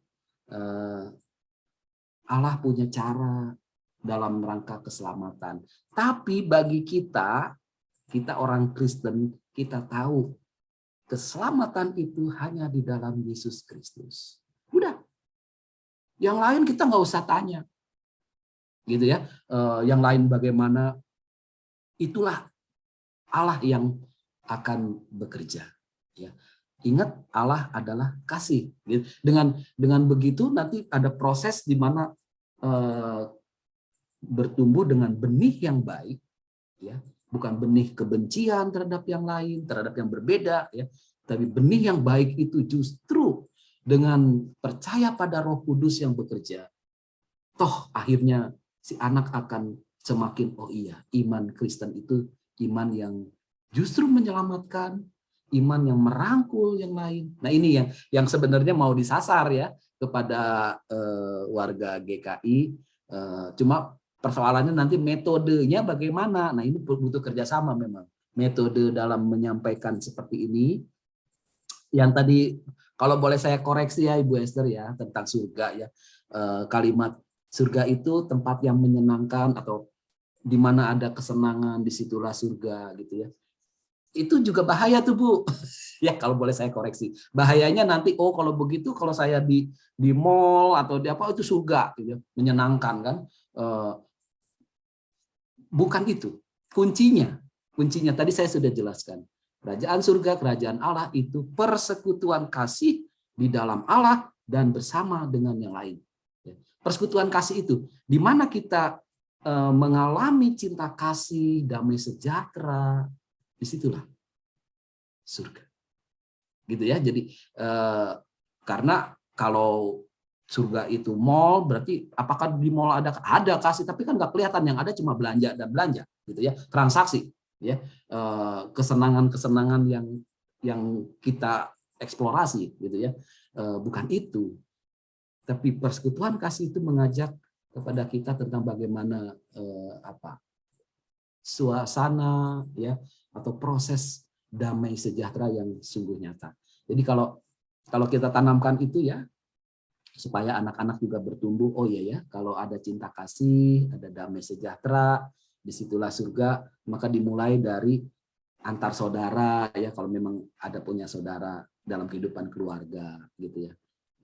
Allah punya cara dalam rangka keselamatan. Tapi bagi kita orang Kristen, kita tahu keselamatan itu hanya di dalam Yesus Kristus. Udah, yang lain kita nggak usah tanya, gitu ya. Yang lain bagaimana? Itulah Allah yang akan bekerja. Ya. Ingat, Allah adalah kasih. Dengan begitu nanti ada proses di mana bertumbuh dengan benih yang baik, ya, bukan benih kebencian terhadap yang lain, terhadap yang berbeda, ya, tapi benih yang baik itu justru dengan percaya pada Roh Kudus yang bekerja. Toh akhirnya si anak akan semakin, oh iya, iman Kristen itu iman yang justru menyelamatkan, iman yang merangkul yang lain. Nah, ini yang sebenarnya mau disasar ya kepada warga GKI. Cuma persoalannya nanti metodenya bagaimana. Nah, ini butuh kerjasama memang. Metode dalam menyampaikan seperti ini. Yang tadi kalau boleh saya koreksi ya Ibu Esther ya tentang surga ya. Kalimat surga itu tempat yang menyenangkan atau di mana ada kesenangan, disitulah surga gitu ya. Itu juga bahaya tuh Bu. Ya kalau boleh saya koreksi. Bahayanya nanti kalau begitu kalau saya di mall atau di apa itu surga gitu ya. Menyenangkan kan. Bukan itu. Kuncinya tadi saya sudah jelaskan. Kerajaan surga, kerajaan Allah itu persekutuan kasih di dalam Allah dan bersama dengan yang lain. Persekutuan kasih itu di mana kita mengalami cinta kasih, damai sejahtera, disitulah surga, gitu ya. Jadi karena kalau surga itu mall, berarti apakah di mall ada kasih, tapi kan nggak kelihatan, yang ada cuma belanja dan belanja, gitu ya, transaksi, ya, kesenangan yang kita eksplorasi, gitu ya, bukan itu. Tapi persekutuan kasih itu mengajak kepada kita tentang bagaimana suasana ya atau proses damai sejahtera yang sungguh nyata. Jadi kalau kita tanamkan itu ya, supaya anak-anak juga bertumbuh, oh iya ya, kalau ada cinta kasih, ada damai sejahtera, disitulah surga, maka dimulai dari antar saudara ya, kalau memang ada punya saudara dalam kehidupan keluarga gitu ya.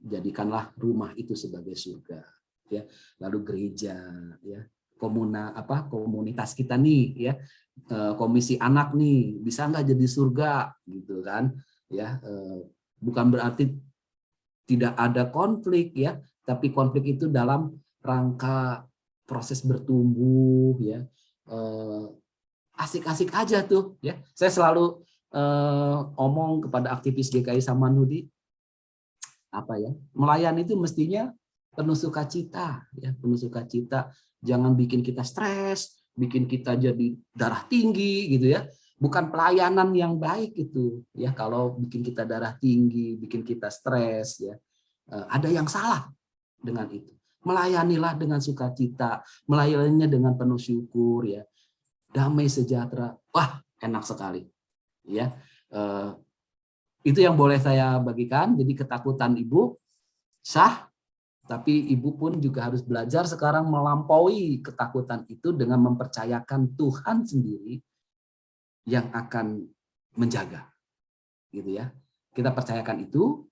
Jadikanlah rumah itu sebagai surga ya. Lalu gereja ya, komunitas kita nih ya, komisi anak nih bisa nggak jadi surga gitu kan ya. Bukan berarti tidak ada konflik ya, tapi konflik itu dalam rangka proses bertumbuh ya. Asik-asik aja tuh ya. Saya selalu omong kepada aktivis GKI Samanhudi, melayani itu mestinya penuh sukacita ya, penuh sukacita. Jangan bikin kita stres, bikin kita jadi darah tinggi gitu ya. Bukan pelayanan yang baik itu ya, kalau bikin kita darah tinggi, bikin kita stres ya. Ada yang salah dengan itu. Melayanilah dengan sukacita, melayaninya dengan penuh syukur ya. Damai sejahtera. Wah, enak sekali. Ya. Itu yang boleh saya bagikan. Jadi ketakutan ibu sah, tapi ibu pun juga harus belajar sekarang melampaui ketakutan itu dengan mempercayakan Tuhan sendiri yang akan menjaga. Gitu ya. Kita percayakan itu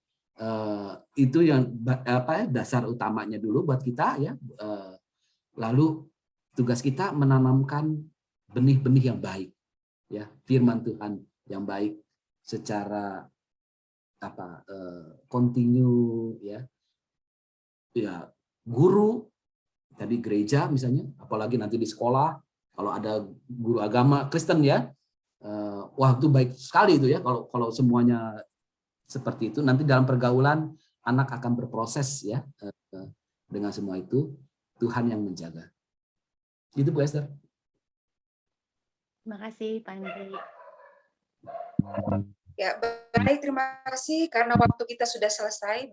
yang dasar utamanya dulu buat kita ya. Lalu tugas kita menanamkan benih-benih yang baik ya, firman Tuhan yang baik secara kontinu ya. Ya, guru tadi gereja misalnya, apalagi nanti di sekolah kalau ada guru agama Kristen ya. Wah, itu baik sekali itu ya kalau semuanya seperti itu. Nanti dalam pergaulan anak akan berproses ya dengan semua itu, Tuhan yang menjaga. Itu Bu Esther. Terima kasih Pak Hendri. Ya, baik, terima kasih karena waktu kita sudah selesai.